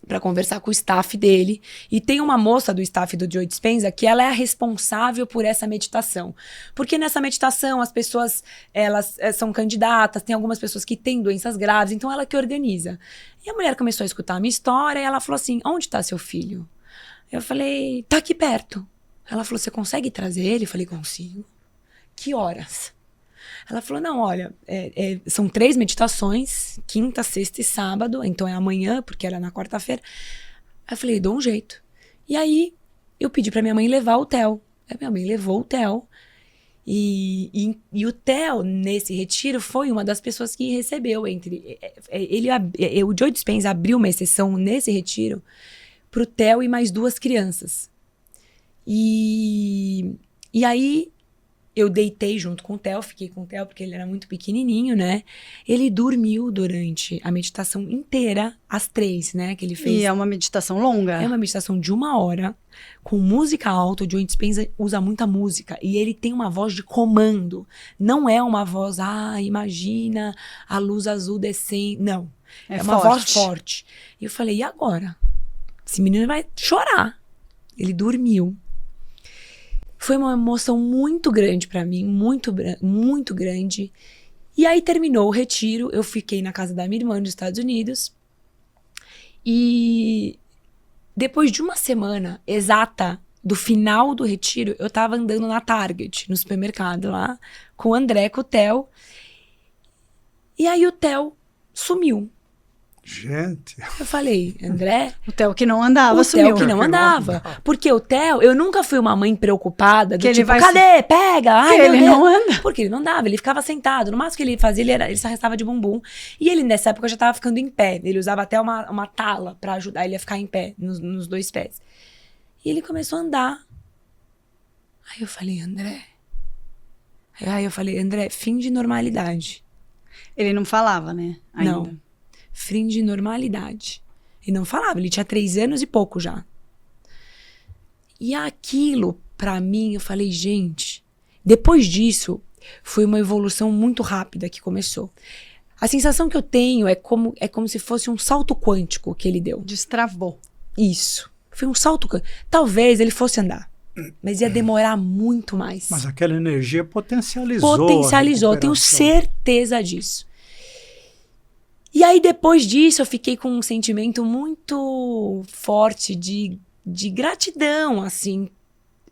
pra conversar com o staff dele. E tem uma moça do staff do Joe Dispenza que ela é a responsável por essa meditação. Porque nessa meditação as pessoas, elas são candidatas, tem algumas pessoas que têm doenças graves, então ela que organiza. E a mulher começou a escutar a minha história e ela falou assim, onde tá seu filho? Eu falei, tá aqui perto. Ela falou, você consegue trazer ele? Eu falei, consigo. Que horas? Ela falou, não, olha, são 3 meditações, quinta, sexta e sábado, então é amanhã, porque era na quarta-feira. Aí eu falei, dou um jeito. E aí, eu pedi pra minha mãe levar o Theo. Aí minha mãe levou o Theo. E o Theo, nesse retiro, foi uma das pessoas que recebeu o Joe Dispenza abriu uma exceção nesse retiro pro Theo e mais 2 crianças. E aí, eu deitei junto com o Theo, fiquei com o Theo porque ele era muito pequenininho, né? Ele dormiu durante a meditação inteira, às 3, né? Que ele fez. E é uma meditação longa. É uma meditação de 1 hora, com música alta. O Joe Dispenza usa muita música. E ele tem uma voz de comando. Não é uma voz, imagina a luz azul descendo. Não. É uma voz forte. E eu falei, e agora? Esse menino vai chorar. Ele dormiu. Foi uma emoção muito grande pra mim, muito grande. E aí terminou o retiro, eu fiquei na casa da minha irmã nos Estados Unidos. E depois de 1 semana exata do final do retiro, eu tava andando na Target, no supermercado lá, com o André, com o Theo. E aí o Theo sumiu. Gente. Eu falei, André... O Theo que não andava sumiu. O Theo que não andava. Porque o Theo, eu nunca fui uma mãe preocupada, do que tipo, ele vai cadê? Pega! Ai, ele não anda. Porque ele não andava, ele ficava sentado. No máximo que ele fazia, ele se arrastava de bumbum. E ele, nessa época, já tava ficando em pé. Ele usava até uma tala pra ajudar ele a ficar em pé, nos 2 pés. E ele começou a andar. Aí eu falei, André, fim de normalidade. Ele não falava, né? Ainda. Não. Fim de normalidade. Ele não falava, ele tinha 3 anos e pouco já. E aquilo, pra mim, eu falei, gente, depois disso, foi uma evolução muito rápida que começou. A sensação que eu tenho é como se fosse um salto quântico que ele deu. Destravou. Isso. Foi um salto quântico. Talvez ele fosse andar, mas ia demorar muito mais. Mas aquela energia potencializou. Potencializou, eu tenho certeza disso. E aí, depois disso, eu fiquei com um sentimento muito forte de gratidão, assim,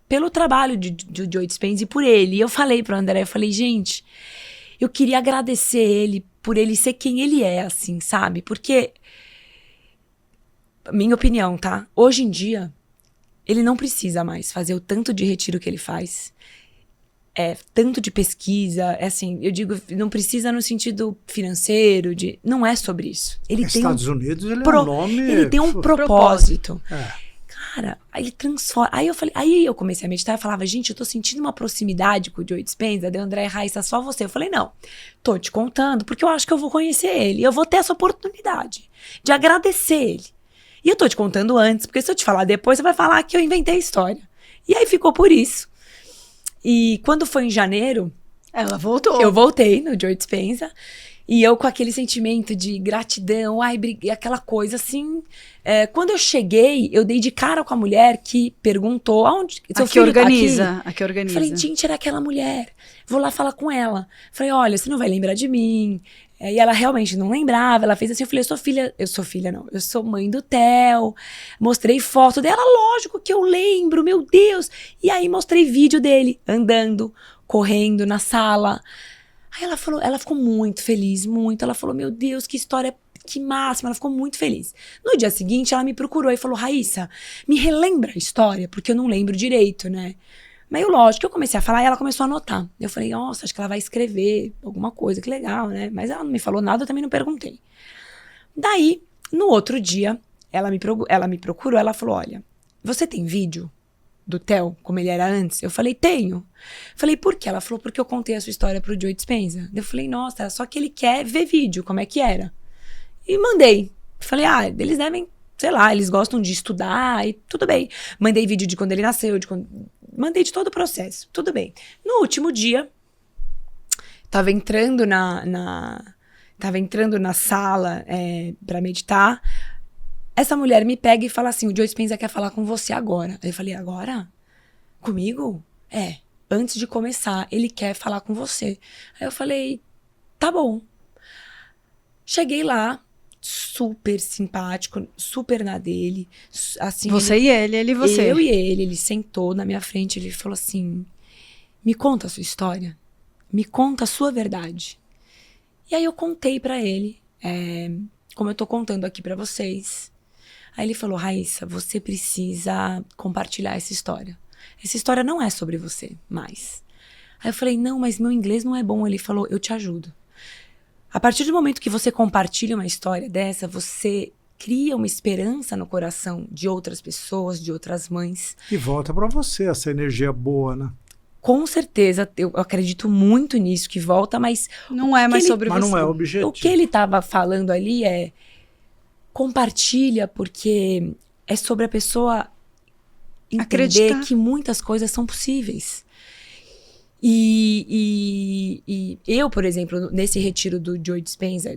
pelo trabalho de Joe Dispenza e por ele. E eu falei pro André, gente, eu queria agradecer ele por ele ser quem ele é, assim, sabe? Porque, minha opinião, tá? Hoje em dia, ele não precisa mais fazer o tanto de retiro que ele faz. Tanto de pesquisa, assim, eu digo, não precisa no sentido financeiro, não é sobre isso. Ele tem Estados Unidos, ele é um nome... Ele tem um propósito. Cara, aí ele transforma... Aí eu comecei a meditar e falava, gente, eu tô sentindo uma proximidade com o Joe Dispenza, de André Raíssa, só você. Eu falei, não, tô te contando, porque eu acho que eu vou conhecer ele, eu vou ter essa oportunidade de agradecer ele. E eu tô te contando antes, porque se eu te falar depois, você vai falar que eu inventei a história. E aí ficou por isso. E quando foi em janeiro... Ela voltou. Eu voltei no Joe Dispenza. E eu com aquele sentimento de gratidão, aquela coisa assim... quando eu cheguei, eu dei de cara com a mulher que perguntou... A que organiza. Falei, gente, era aquela mulher. Vou lá falar com ela. Falei, olha, você não vai lembrar de mim. E ela realmente não lembrava. Ela fez assim, eu falei, eu sou mãe do Theo. Mostrei foto dela, lógico que eu lembro, meu Deus. E aí mostrei vídeo dele, andando, correndo na sala. Aí ela ficou muito feliz, muito. Ela falou, meu Deus, que história, que máxima. Ela ficou muito feliz. No dia seguinte, ela me procurou e falou, Raíssa, me relembra a história, porque eu não lembro direito, né? Mas lógico que eu comecei a falar e ela começou a anotar. Eu falei, nossa, acho que ela vai escrever alguma coisa, que legal, né? Mas ela não me falou nada, eu também não perguntei. Daí, no outro dia, ela me procurou, ela falou, olha, você tem vídeo do Theo, como ele era antes? Eu falei, tenho. Falei, por quê? Ela falou, porque eu contei a sua história pro Joe Dispenza. Eu falei, nossa, só que ele quer ver vídeo, como é que era? E mandei. Falei, eles devem, sei lá, eles gostam de estudar e tudo bem. Mandei vídeo de quando ele nasceu, mandei de todo o processo, tudo bem. No último dia, tava entrando na sala pra meditar, essa mulher me pega e fala assim, o Joe Dispenza quer falar com você agora. Aí eu falei, agora? Comigo? Antes de começar, ele quer falar com você. Aí eu falei, tá bom. Cheguei lá, super simpático, super na dele. Assim, você e ele e você. Eu e ele sentou na minha frente, ele falou assim, me conta a sua história, me conta a sua verdade. E aí eu contei pra ele, como eu tô contando aqui pra vocês. Aí ele falou, Raíssa, você precisa compartilhar essa história. Essa história não é sobre você mais. Aí eu falei, não, mas meu inglês não é bom. Ele falou, eu te ajudo. A partir do momento que você compartilha uma história dessa, você cria uma esperança no coração de outras pessoas, de outras mães. E volta para você essa energia boa, né? Com certeza, eu acredito muito nisso, que volta, mas... Não é mais sobre Mas você. não é objetivo. O que ele estava falando ali é... Compartilha, porque é sobre a pessoa entender Acreditar. que muitas coisas são possíveis. E eu, por exemplo, nesse retiro do Joe Dispenza,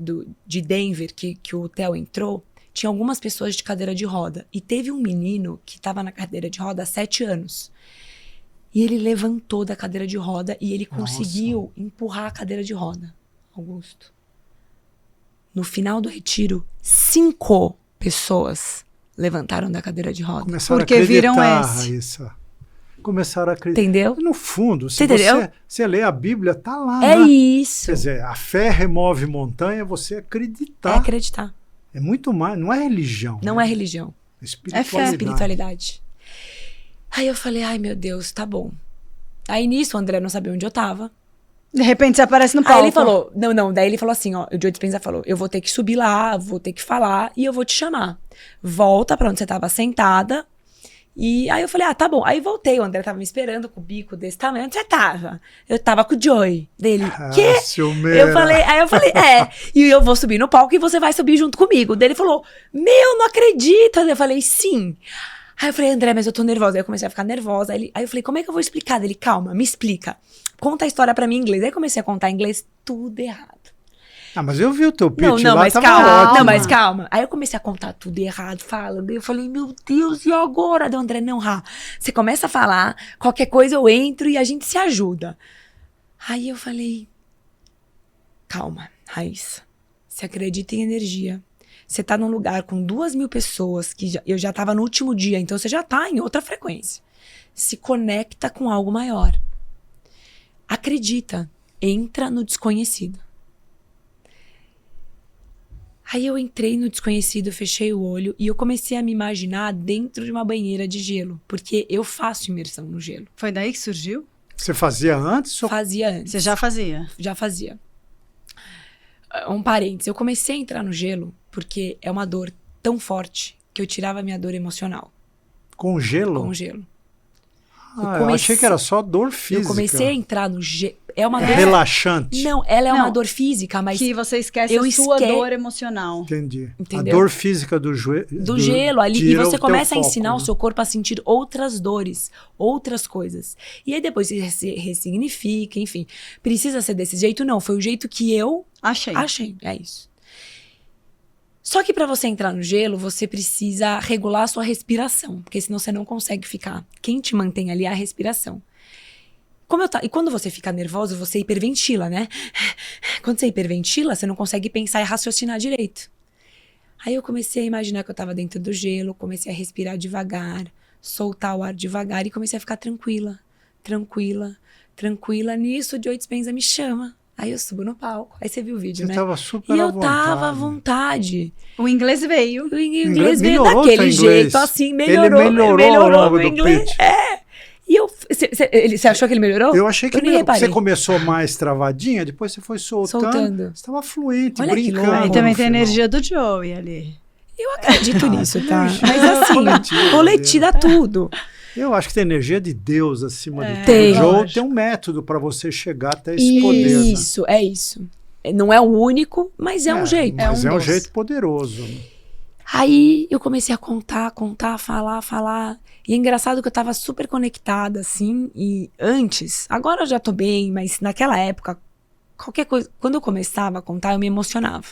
de Denver, que o Theo entrou, tinha algumas pessoas de cadeira de roda. E teve um menino que estava na cadeira de roda há 7 anos. E ele levantou da cadeira de roda e ele conseguiu empurrar a cadeira de roda. Augusto. No final do retiro, 5 pessoas levantaram da cadeira de roda. Começaram Porque a acreditar, viram esse. Raíssa. Começaram a acreditar. Entendeu? No fundo, se Você entendeu? você lê a Bíblia, tá lá. É né? isso. Quer dizer, a fé remove montanha, você É acreditar. acreditar. É muito mais, não é religião. Não né? é religião. Espiritualidade. Espiritualidade. Aí eu falei, ai meu Deus, tá bom. Aí nisso o André não sabia onde eu tava. De repente você aparece no palco. Aí ele falou, daí ele falou assim, ó, o Joe Dispenza falou, eu vou ter que subir lá, vou ter que falar e eu vou te chamar. Volta pra onde você tava sentada. E aí eu falei, tá bom. Aí voltei, o André tava me esperando com o bico desse tamanho. Onde você tava? Eu tava com o Joey. Dele, quê? Ciumeira. Aí eu falei, e eu vou subir no palco e você vai subir junto comigo. Daí ele falou, meu, não acredito. Eu falei, sim. Aí eu falei, André, mas eu tô nervosa. Aí eu comecei a ficar nervosa. Aí eu falei, como é que eu vou explicar? Ele, calma, me explica. Conta a história pra mim em inglês. Aí eu comecei a contar em inglês, tudo errado. Mas eu vi o teu pitch Não, lá, mas tava calma. ótimo. Não, mas calma. Aí eu comecei a contar tudo errado, falando. Eu falei, meu Deus, e agora? Daí o André, não, Rá. Você começa a falar, qualquer coisa eu entro e a gente se ajuda. Aí eu falei, calma, Raíssa. Você acredita em energia. Você tá num lugar com 2.000 pessoas, que eu já tava no último dia, então você já tá em outra frequência. Se conecta com algo maior. Acredita. Entra no desconhecido. Aí eu entrei no desconhecido, fechei o olho e eu comecei a me imaginar dentro de uma banheira de gelo, porque eu faço imersão no gelo. Foi daí que surgiu? Você fazia antes? Ou... Fazia antes. Você já fazia? Já fazia. Um parênteses, eu comecei a entrar no gelo porque é uma dor tão forte que eu tirava a minha dor emocional Com gelo? com o gelo. Eu achei que era só dor física. Eu comecei a entrar no gelo. É uma dor... Relaxante. Não, ela é uma Não. dor física, mas Que você esquece eu a sua esque- dor emocional. Entendi. Entendeu? A dor física do joelho. do gelo ali, e tira você o teu começa a foco, ensinar o né? seu corpo a sentir outras dores, outras coisas. E aí depois se ressignifica, enfim. Precisa ser desse jeito? Não, foi o jeito que eu Achei. achei, é isso. Só que para você entrar no gelo, você precisa regular a sua respiração, porque senão você não consegue ficar. Quem te mantém ali é a respiração. E quando você fica nervoso, você hiperventila, né? Quando você hiperventila, você não consegue pensar e raciocinar direito. Aí eu comecei a imaginar que eu tava dentro do gelo, comecei a respirar devagar, soltar o ar devagar e comecei a ficar tranquila. Nisso, o Joe Dispenza me chama. Aí eu subo no palco. Aí você viu o vídeo, Você né? tava super E à eu tava à vontade. vontade. O inglês veio. O inglês veio Melhorou daquele teu inglês. jeito, assim, melhorou. Ele melhorou ao longo meu do inglês. pitch. E você achou que ele melhorou? Eu achei que nem você reparei. começou mais travadinha, depois você foi soltando. Você estava fluente, Olha que brincando. louco. Aí também no tem a final. energia do Joey ali. Eu acredito nisso, tá? energia Mas assim, coletiva coletiva tudo. Eu acho que tem energia de Deus acima de tudo. Tem. O Joe Lógico. tem um método para você chegar até esse poder. Né? Isso, é isso. Não é o único, mas é um jeito. Mas é um dos. jeito poderoso. Aí eu comecei a contar, falar. E é engraçado que eu tava super conectada, assim. E antes, agora eu já tô bem, mas naquela época, qualquer coisa, quando eu começava a contar, eu me emocionava.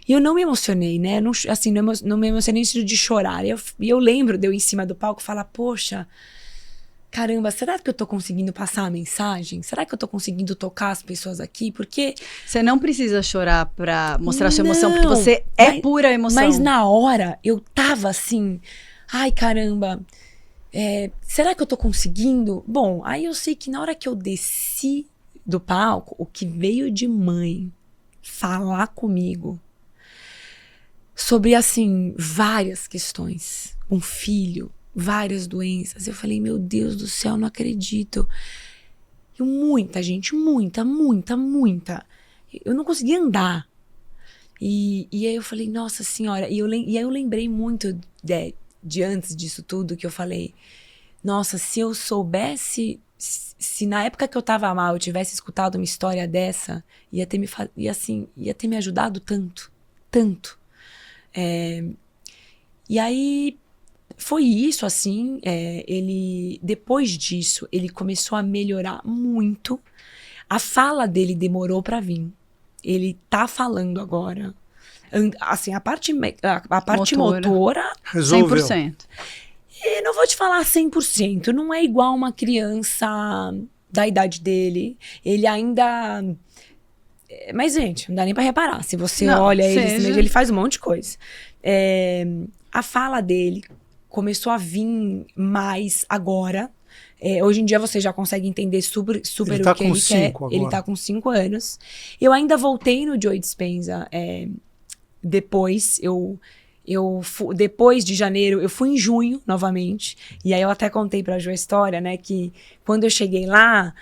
E eu não me emocionei, né? Não, assim, não me emocionei no sentido de chorar. E eu lembro de eu em cima do palco falar, poxa, caramba, será que eu tô conseguindo passar a mensagem? Será que eu tô conseguindo tocar as pessoas aqui? Porque... Você não precisa chorar pra mostrar sua emoção, Não, porque você é mas- pura emoção. Mas na hora, eu tava assim, ai caramba, será que eu tô conseguindo? Bom, aí eu sei que na hora que eu desci do palco, o que veio de mãe falar comigo sobre, assim, várias questões, um filho, várias doenças, eu falei, meu Deus do céu, não acredito. E muita gente, muita. Eu não conseguia andar. E aí eu falei, nossa senhora, e aí eu lembrei muito de antes disso tudo, que eu falei, nossa, se eu soubesse se na época que eu tava mal eu tivesse escutado uma história dessa, ia ter me ajudado tanto, tanto. E aí foi isso, assim, depois disso, ele começou a melhorar muito. A fala dele demorou pra vir. Ele tá falando agora. Assim, a parte motora resolveu. 100%. Eu não vou te falar 100%, não é igual uma criança da idade dele. Ele ainda... Mas, gente, não dá nem pra reparar. Se você olha ele faz um monte de coisa. A fala dele começou a vir mais agora. Hoje em dia você já consegue entender super ele o que ele quer. Agora. Ele tá com 5 anos. Eu ainda voltei no Joe Dispenza depois. Depois de janeiro, eu fui em junho novamente. E aí eu até contei pra Jo a história, né? Que quando eu cheguei lá,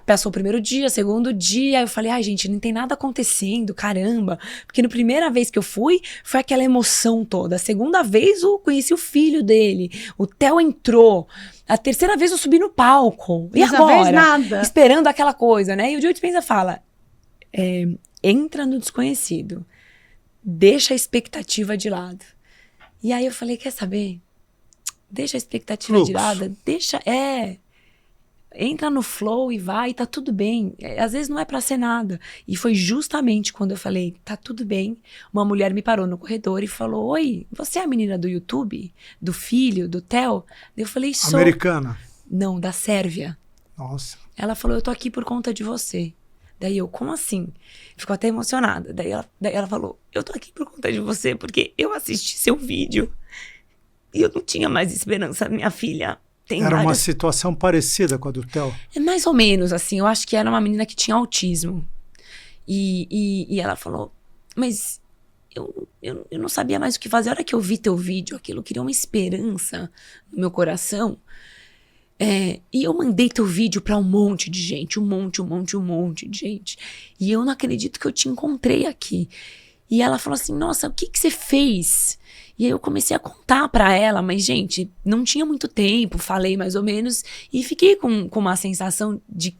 passou o primeiro dia, segundo dia, eu falei, ai gente, não tem nada acontecendo, caramba. Porque na primeira vez que eu fui, foi aquela emoção toda. A segunda vez eu conheci o filho dele. O Theo entrou. A terceira vez eu subi no palco. E Dessa agora? vez nada. Esperando aquela coisa, né? E o Joe Dispenza fala, entra no desconhecido. Deixa a expectativa de lado. E aí eu falei, quer saber? Deixa a expectativa de lado. Entra no flow e vai, tá tudo bem. Às vezes não é pra ser nada. E foi justamente quando eu falei, tá tudo bem. Uma mulher me parou no corredor e falou, oi, você é a menina do YouTube? Do filho, do Theo? Eu falei, sou. Americana? Não, da Sérvia. Nossa. Ela falou, eu tô aqui por conta de você. Daí eu, como assim? Ficou até emocionada. Daí ela falou, eu tô aqui por conta de você, porque eu assisti seu vídeo e eu não tinha mais esperança. Minha filha tem Era uma situação parecida com a do Theo? Mais ou menos, assim. Eu acho que era uma menina que tinha autismo. E ela falou, mas eu não sabia mais o que fazer. A hora que eu vi teu vídeo, aquilo criou uma esperança no meu coração. E eu mandei teu vídeo pra um monte de gente, um monte de gente. E eu não acredito que eu te encontrei aqui. E ela falou assim, nossa, o que você fez? E aí eu comecei a contar pra ela, mas gente, não tinha muito tempo, falei mais ou menos. E fiquei com uma sensação de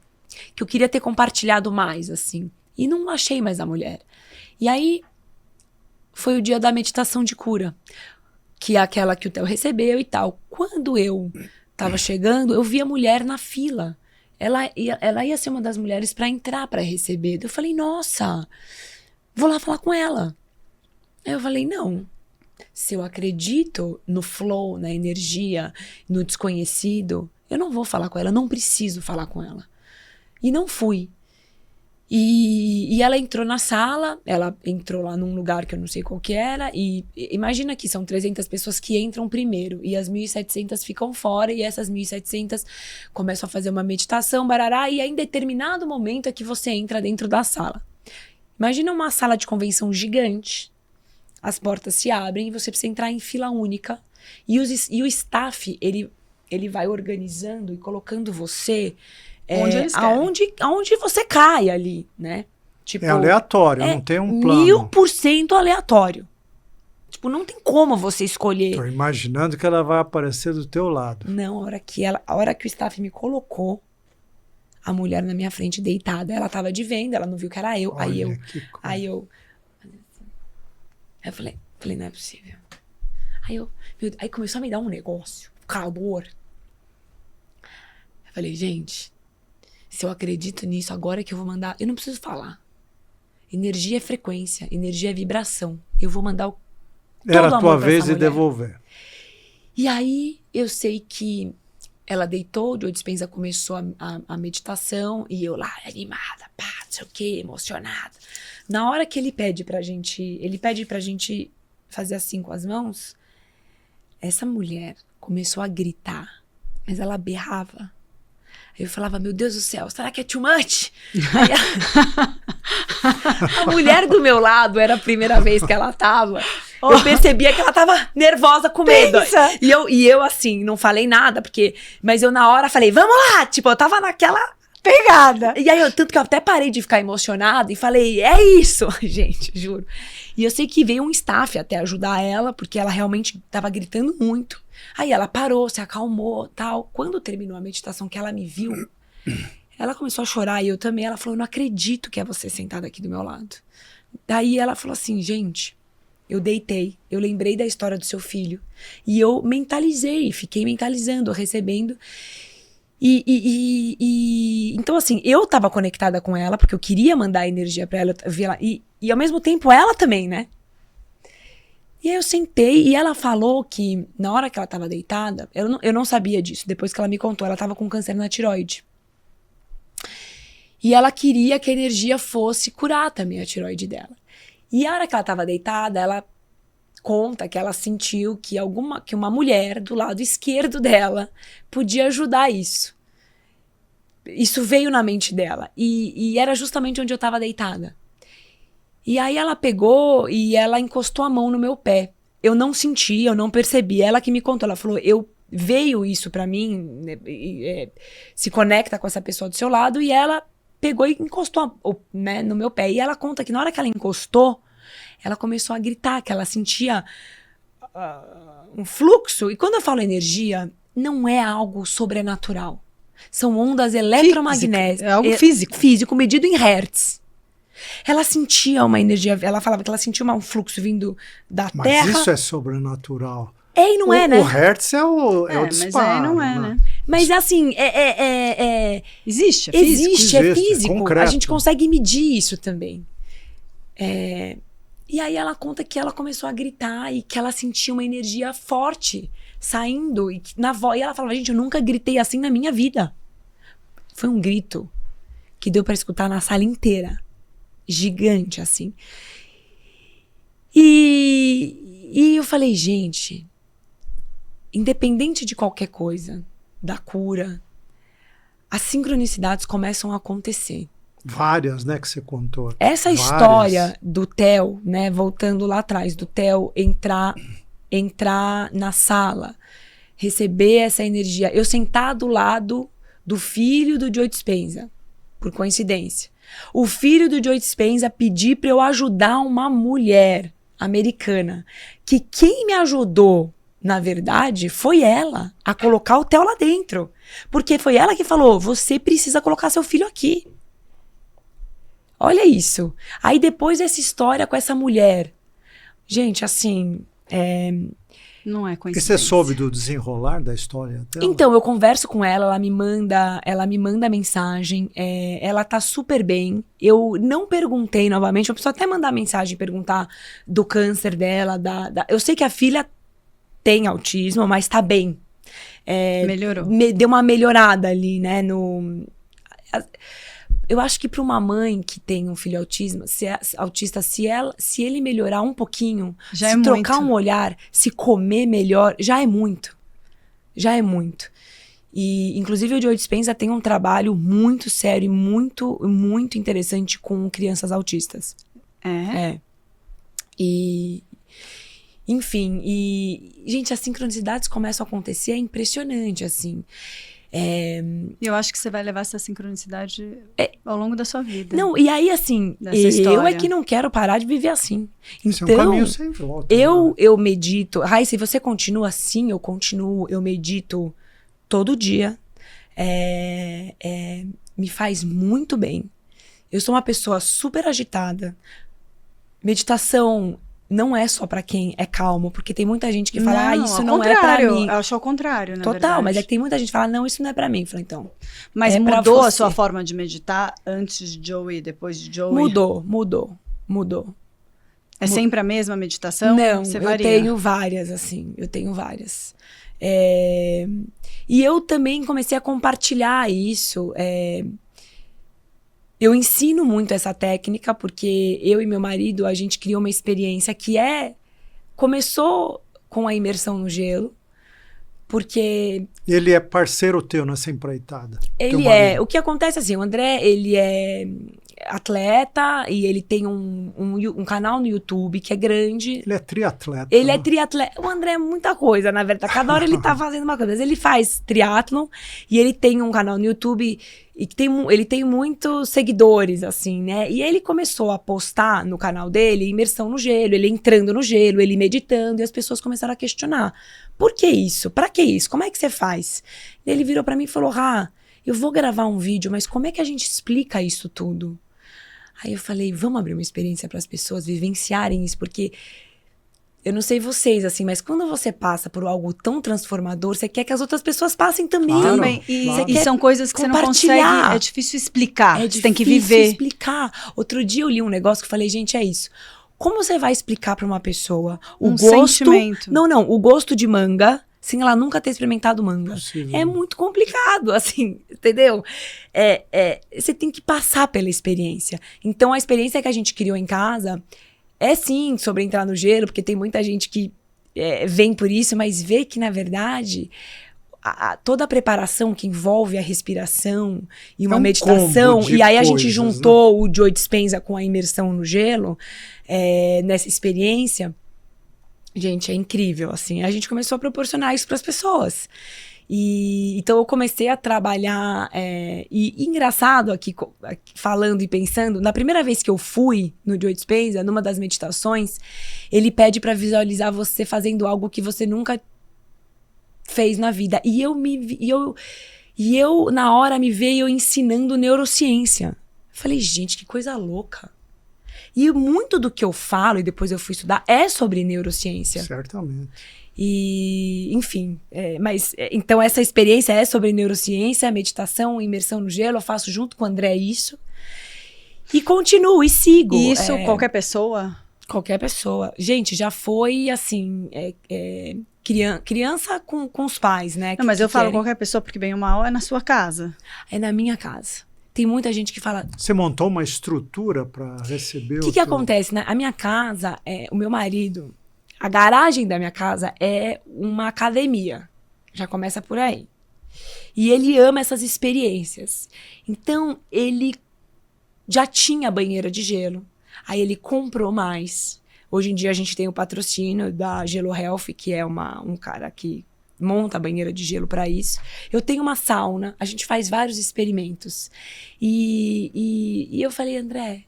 que eu queria ter compartilhado mais, assim. E não achei mais a mulher. E aí foi o dia da meditação de cura, que é aquela que o Theo recebeu e tal. Quando eu tava chegando, eu vi a mulher na fila. Ela ia ser uma das mulheres pra entrar pra receber. Eu falei, nossa, vou lá falar com ela. Aí eu falei, não. Se eu acredito no flow, na energia, no desconhecido, eu não vou falar com ela, eu não preciso falar com ela. E não fui. E ela entrou na sala, ela entrou lá num lugar que eu não sei qual que era, e imagina que são 300 pessoas que entram primeiro, e as 1.700 ficam fora, e essas 1.700 começam a fazer uma meditação, barará, e aí em determinado momento é que você entra dentro da sala. Imagina uma sala de convenção gigante, as portas se abrem, e você precisa entrar em fila única, e o staff, ele vai organizando e colocando você... aonde você cai ali, né? Tipo, é aleatório, não tem um plano. 1000% aleatório. Tipo, não tem como você escolher. Tô imaginando que ela vai aparecer do teu lado. Não, a hora que o staff me colocou, a mulher na minha frente deitada, ela tava de venda, ela não viu que era eu. Olha, Aí eu falei, não é possível. Aí começou a me dar um negócio, calor. Eu falei, gente, se eu acredito nisso, agora que eu vou mandar... Eu não preciso falar. Energia é frequência, energia é vibração. Eu vou mandar todo Era a tua vez de devolver. E aí, eu sei que ela deitou, o Joe Dispenza começou a meditação, e eu lá, animada, pá, não sei o quê, emocionada. Na hora que ele pede pra gente fazer assim com as mãos, essa mulher começou a gritar, mas ela berrava. Aí eu falava, meu Deus do céu, será que é too much? A mulher do meu lado, era a primeira vez que ela tava. Eu percebia que ela tava nervosa, com medo. E eu assim, não falei nada, mas eu na hora falei, vamos lá! Tipo, eu tava naquela pegada. E aí, tanto que eu até parei de ficar emocionada e falei, é isso, gente, juro. E eu sei que veio um staff até ajudar ela, porque ela realmente tava gritando muito. Aí ela parou, se acalmou, tal. Quando terminou a meditação, que ela me viu, ela começou a chorar e eu também. Ela falou, eu não acredito que é você sentada aqui do meu lado. Daí ela falou assim, gente, eu deitei, eu lembrei da história do seu filho. E eu mentalizei, fiquei mentalizando, recebendo. Então, assim, eu tava conectada com ela, porque eu queria mandar energia pra ela, e ao mesmo tempo ela também, né? E aí eu sentei, e ela falou que na hora que ela tava deitada, eu não sabia disso, depois que ela me contou, ela tava com câncer na tireoide. E ela queria que a energia fosse curar também a tireoide dela. E a hora que ela tava deitada, ela conta que ela sentiu que uma mulher do lado esquerdo dela podia ajudar isso. Isso veio na mente dela. E era justamente onde eu estava deitada. E aí ela pegou e ela encostou a mão no meu pé. Eu não senti, eu não percebi. Ela que me contou, ela falou, veio isso pra mim, se conecta com essa pessoa do seu lado, e ela pegou e encostou no meu pé. E ela conta que na hora que ela encostou, ela começou a gritar, que ela sentia um fluxo. E quando eu falo energia, não é algo sobrenatural. São ondas eletromagnéticas. É algo físico. Físico, medido em hertz. Ela sentia uma energia, ela falava que ela sentia um fluxo vindo da Terra. Mas isso é sobrenatural. É e não é, né? O hertz é o disparo. Mas aí não é, né? Mas assim, Existe, é físico. Existe, é físico. Concreto. A gente consegue medir isso também. E aí ela conta que ela começou a gritar e que ela sentia uma energia forte saindo na voz. E ela falava, gente, eu nunca gritei assim na minha vida. Foi um grito que deu pra escutar na sala inteira. Gigante, assim. E eu falei, gente, independente de qualquer coisa, da cura, as sincronicidades começam a acontecer. Várias, né, que você contou. Essa Várias. história do Theo, né, voltando lá atrás, do Theo entrar na sala, receber essa energia. Eu sentar do lado do filho do Joe Dispenza, por coincidência. O filho do Joe Dispenza pedir para eu ajudar uma mulher americana, que quem me ajudou, na verdade, foi ela a colocar o Theo lá dentro. Porque foi ela que falou, você precisa colocar seu filho aqui. Olha isso. Aí depois dessa história com essa mulher, gente, assim... Não é E coincidência. você soube do desenrolar da história dela? Então, eu converso com ela, ela me manda mensagem, ela tá super bem. Eu não perguntei novamente, eu preciso até mandar mensagem, perguntar do câncer dela, eu sei que a filha tem autismo, mas tá bem. Melhorou. Deu uma melhorada ali, né, eu acho que para uma mãe que tem um filho autista, se ele melhorar um pouquinho, Já se é trocar muito. um olhar, se comer melhor, já é muito. Já é muito. E, inclusive, o Joe Dispenza tem um trabalho muito sério e muito, muito interessante com crianças autistas. Enfim, gente, as sincronicidades começam a acontecer, é impressionante, assim. Eu acho que você vai levar essa sincronicidade ao longo da sua vida. Não, e aí, assim, Dessa eu história. é que não quero parar de viver assim. Isso Então, é um caminho sem volta. eu medito. Rai, se você continua assim, eu continuo. Eu medito todo dia. Me faz muito bem. Eu sou uma pessoa super agitada. Meditação não é só pra quem é calmo, porque tem muita gente que fala, isso não é pra mim. Eu acho ao contrário, na Total, verdade. mas é que tem muita gente que fala, não, isso não é pra mim. Eu falei, então. Mas é pra mudou a você. sua forma de meditar antes de Joey e depois de Joey? Mudou. É sempre a mesma meditação? Não, Você eu varia? tenho várias, assim. Eu tenho várias. E eu também comecei a compartilhar isso. Eu ensino muito essa técnica, porque eu e meu marido, a gente criou uma experiência que começou com a imersão no gelo, porque... Ele é parceiro teu nessa empreitada? O que acontece assim, o André, atleta e ele tem um canal no YouTube que é grande. Ele é triatleta. Ele é triatleta. O André é muita coisa, na verdade. Cada hora ele tá fazendo uma coisa. Mas ele faz triatlon e ele tem um canal no YouTube e que ele tem muitos seguidores, assim, né? E ele começou a postar no canal dele imersão no gelo, ele entrando no gelo, ele meditando, e as pessoas começaram a questionar. Por que isso? Pra que isso? Como é que você faz? E ele virou pra mim e falou, eu vou gravar um vídeo, mas como é que a gente explica isso tudo? Aí eu falei, vamos abrir uma experiência para as pessoas vivenciarem isso, porque eu não sei vocês, assim, mas quando você passa por algo tão transformador, você quer que as outras pessoas passem também. Claro, Também. E, claro. e são coisas que você não consegue, é difícil explicar, você tem que viver. É difícil explicar. Outro dia eu li um negócio que eu falei, gente, é isso. Como você vai explicar para uma pessoa o gosto... sentimento. Não, o gosto de manga, sem ela nunca ter experimentado manga. Possível. É muito complicado, assim, entendeu? Você tem que passar pela experiência. Então, a experiência que a gente criou em casa é, sim, sobre entrar no gelo, porque tem muita gente que vem por isso, mas vê que, na verdade, toda a preparação que envolve a respiração e uma meditação, e aí a gente juntou o Joe Dispenza com a imersão no gelo, nessa experiência... Gente, é incrível, assim. A gente começou a proporcionar isso para as pessoas. Então, eu comecei a trabalhar... E engraçado aqui, falando e pensando, na primeira vez que eu fui no Joe Dispenza, numa das meditações, ele pede para visualizar você fazendo algo que você nunca fez na vida. E eu na hora, me veio ensinando neurociência. Falei, gente, que coisa louca. E muito do que eu falo, e depois eu fui estudar, é sobre neurociência. Certamente. E, enfim, então essa experiência é sobre neurociência, meditação, imersão no gelo, eu faço junto com o André isso. E continuo, e sigo. E isso, qualquer pessoa? Qualquer pessoa. Gente, já foi, assim, criança com os pais, né? Não, mas eu falo querem. qualquer pessoa, porque bem ou mal é na sua casa. É na minha casa. Tem muita gente que fala... Você montou uma estrutura para receber O que acontece, né? A minha casa, o meu marido, a garagem da minha casa é uma academia. Já começa por aí. E ele ama essas experiências. Então, ele já tinha banheira de gelo. Aí ele comprou mais. Hoje em dia a gente tem o patrocínio da Gelo Health, que é um cara que monta a banheira de gelo para isso. Eu tenho uma sauna, a gente faz vários experimentos. E eu falei, André,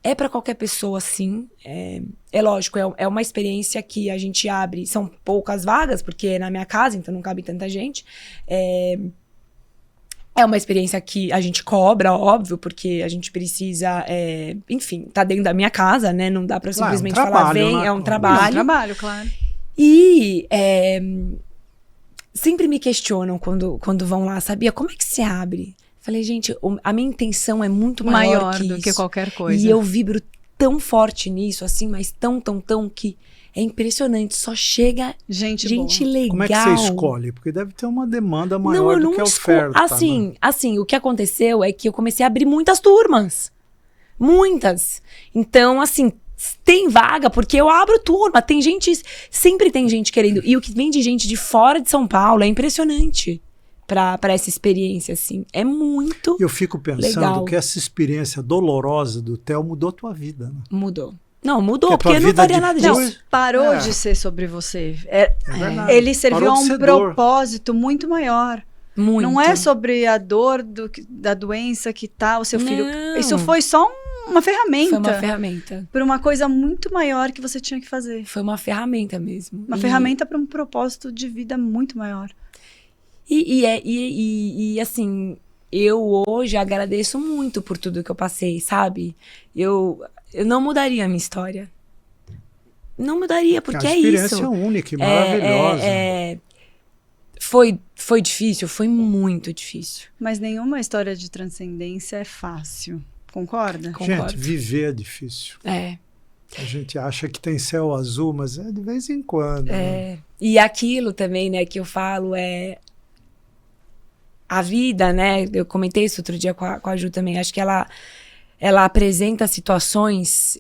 é para qualquer pessoa, sim. É lógico, é uma experiência que a gente abre, são poucas vagas, porque é na minha casa, então não cabe tanta gente. É uma experiência que a gente cobra, óbvio, porque a gente precisa, enfim, tá dentro da minha casa, né? Não dá para simplesmente falar, vem, é um trabalho. É um trabalho, claro. E sempre me questionam quando vão lá, sabia? Como é que se abre? Falei, gente, a minha intenção é muito maior que do isso. que qualquer coisa. E eu vibro tão forte nisso, assim, mas tão, que é impressionante. Só chega gente legal. Como é que você escolhe? Porque deve ter uma demanda maior do que a oferta. Assim, o que aconteceu é que eu comecei a abrir muitas turmas. Muitas. Então, assim, tem vaga, porque eu abro turma. Tem gente, sempre tem gente querendo. E o que vem de gente de fora de São Paulo é impressionante para essa experiência, assim. É muito Eu fico pensando legal. Que essa experiência dolorosa do Theo mudou a tua vida, né? Mudou. Não, mudou, Porque a tua porque eu não vida faria nada depois- disso. Parou de ser sobre você. verdade. Ele serviu Parou a de um ser dor. propósito muito maior. Muito. Não é sobre a dor da doença que tá o seu filho. Não. Isso foi só uma ferramenta. Foi uma ferramenta. Para uma coisa muito maior que você tinha que fazer. Foi uma ferramenta mesmo. Uma ferramenta para um propósito de vida muito maior. E assim, eu hoje agradeço muito por tudo que eu passei, sabe? Eu não mudaria a minha história. Não mudaria, porque a é isso. experiência única e maravilhosa. Foi difícil, foi muito difícil. Mas nenhuma história de transcendência é fácil. Concorda? Concordo. Gente, viver é difícil. A gente acha que tem céu azul, mas é de vez em quando. Né? E aquilo também, né, que eu falo a vida, né? Eu comentei isso outro dia com a Ju também. Acho que ela apresenta situações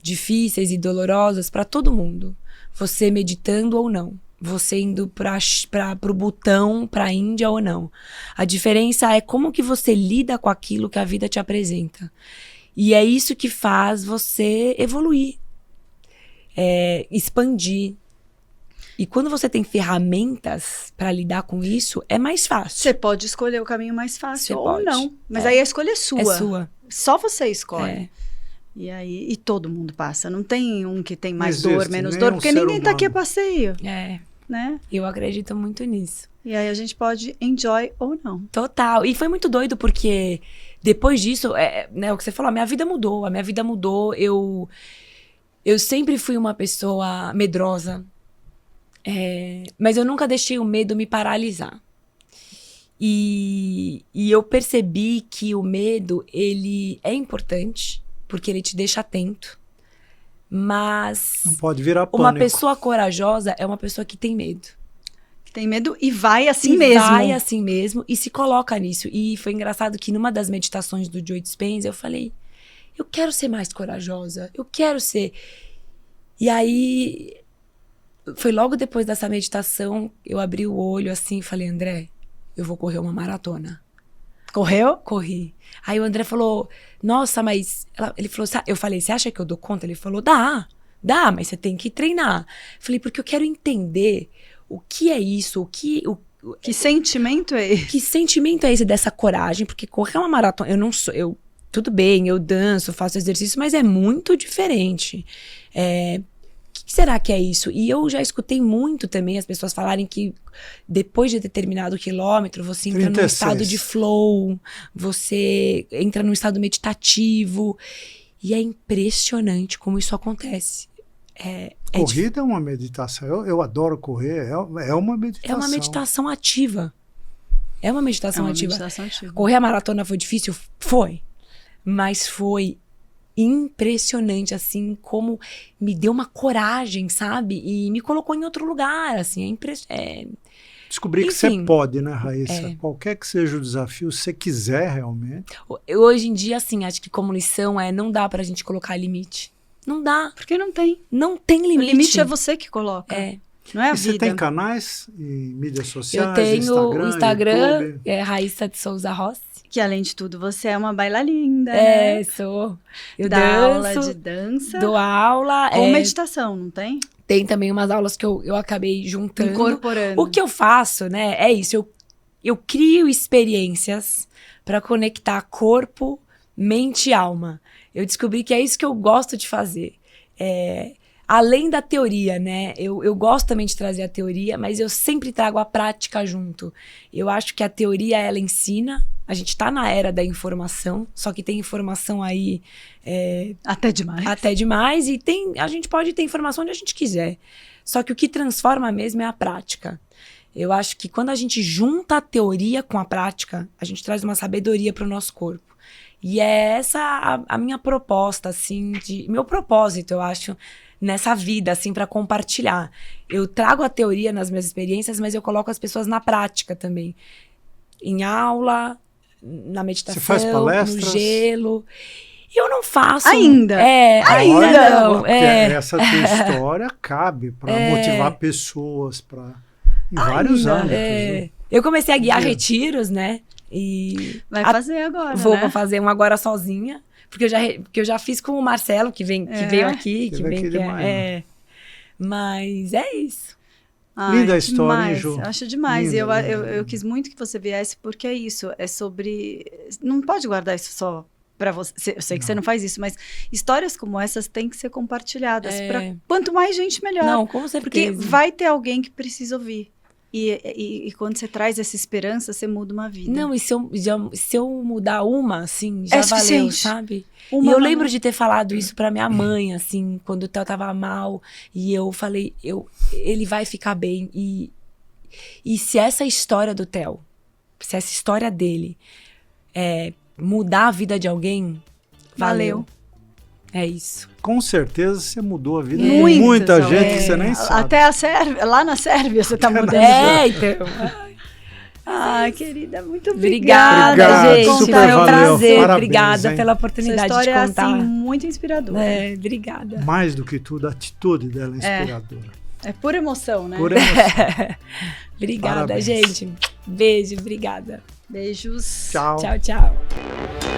difíceis e dolorosas para todo mundo. Você meditando ou não. você indo pro Butão, pra Índia ou não. A diferença é como que você lida com aquilo que a vida te apresenta. E é isso que faz você evoluir, expandir. E quando você tem ferramentas para lidar com isso, é mais fácil. Você pode escolher o caminho mais fácil Você ou pode. não. Mas aí a escolha é sua. É sua. Só você escolhe. É. E aí, todo mundo passa. Não tem um que tem mais Não dor, existe, menos nem dor, um porque ser ninguém tá aqui a humano. passeio, É, né? eu acredito muito nisso. E aí a gente pode enjoy ou não. Total. E foi muito doido porque depois disso, né, o que você falou, a minha vida mudou. Eu sempre fui uma pessoa medrosa. Mas eu nunca deixei o medo me paralisar. E eu percebi que o medo, ele é importante, porque ele te deixa atento. Mas Não pode virar pânico. uma pessoa corajosa é uma pessoa que tem medo. Tem medo e vai assim E mesmo. vai assim mesmo e se coloca nisso. E foi engraçado que numa das meditações do Joe Dispenza, eu falei, eu quero ser mais corajosa, eu quero ser... E aí, foi logo depois dessa meditação, eu abri o olho assim e falei, André, eu vou correr uma maratona. Correu? Corri. Aí o André falou, nossa, mas... Ele falou, eu falei, você acha que eu dou conta? Ele falou, dá, mas você tem que treinar. Eu falei, porque eu quero entender o que é isso, Que sentimento é esse? que sentimento é esse dessa coragem? Porque correr uma maratona, tudo bem, eu danço, faço exercício, mas é muito diferente. O que será que é isso? E eu já escutei muito também as pessoas falarem que depois de determinado quilômetro, você entra 36. num estado de flow, você entra num estado meditativo. E é impressionante como isso acontece. Corrida é uma meditação. Eu adoro correr. É uma meditação. É uma meditação ativa. É uma meditação ativa. meditação ativa. Correr a maratona foi difícil? Foi. Mas foi impressionante, assim, como me deu uma coragem, sabe? E me colocou em outro lugar, assim. Descobri que Enfim, você pode, né, Raíssa? Qualquer que seja o desafio, se você quiser realmente. Hoje em dia, assim, acho que como lição não dá pra gente colocar limite. Não dá. Porque não tem. Não tem O limite. limite é você que coloca. Não é a E vida. você tem canais em mídias sociais? Eu tenho o Instagram, YouTube? Raíssa de Souza Rossi. Que além de tudo, você é uma bailarina, né? Sou. Eu Dá aula danço, de dança. dou aula. Com meditação, não tem? Tem também umas aulas que eu acabei juntando. Incorporando. O que eu faço, né, é isso. Eu crio experiências para conectar corpo, mente e alma. Eu descobri que é isso que eu gosto de fazer. Além da teoria, né? Eu gosto também de trazer a teoria, mas eu sempre trago a prática junto. Eu acho que a teoria, ela ensina. A gente tá na era da informação, só que tem informação aí... Até demais. Até demais. E a gente pode ter informação onde a gente quiser. Só que o que transforma mesmo é a prática. Eu acho que quando a gente junta a teoria com a prática, a gente traz uma sabedoria para o nosso corpo. E é essa a minha proposta, assim, meu propósito, eu acho, nessa vida, assim, para compartilhar. Eu trago a teoria nas minhas experiências, mas eu coloco as pessoas na prática também. Em aula, na meditação, Você faz palestras? no gelo. E eu não faço. Ainda? Ainda Olha, não. porque essa tua história cabe para motivar pessoas em vários âmbitos. Né? Eu comecei a guiar retiros, né? E Vai fazer agora, vou né? fazer um agora sozinha. Porque eu já fiz com o Marcelo, que veio aqui. Que veio aqui de manhã. Mas é isso. Linda a história, hein, demais. Ju? Eu acho demais. Linda, Eu quis muito que você viesse, porque é isso. É sobre... Não pode guardar isso só para você. Eu sei que você não faz isso, mas histórias como essas têm que ser compartilhadas. Quanto mais gente, melhor. Não, com certeza. Porque vai ter alguém que precisa ouvir. E quando você traz essa esperança, você muda uma vida. Não, e se eu mudar uma, assim, já valeu, suficiente. Sabe? Uma e eu não. lembro de ter falado isso pra minha mãe, assim, quando o Theo tava mal. E eu falei, ele vai ficar bem. E se essa história do Theo, se essa história dele mudar a vida de alguém, valeu. É isso. Com certeza você mudou a vida de Muitas, muita gente que você nem sabe. Até a Sérvia, lá na Sérvia você tá mudando. Então. Ai, querida, muito Obrigada, Obrigado, gente. super Foi um valeu. prazer. Parabéns, Obrigada hein? pela Essa oportunidade história de é contar. assim, muito inspiradora. Obrigada. Mais do que tudo, a atitude dela é inspiradora. É pura emoção, né? Pura emoção. Obrigada, Parabéns. gente. Beijo, obrigada. Beijos. Tchau. Tchau, tchau.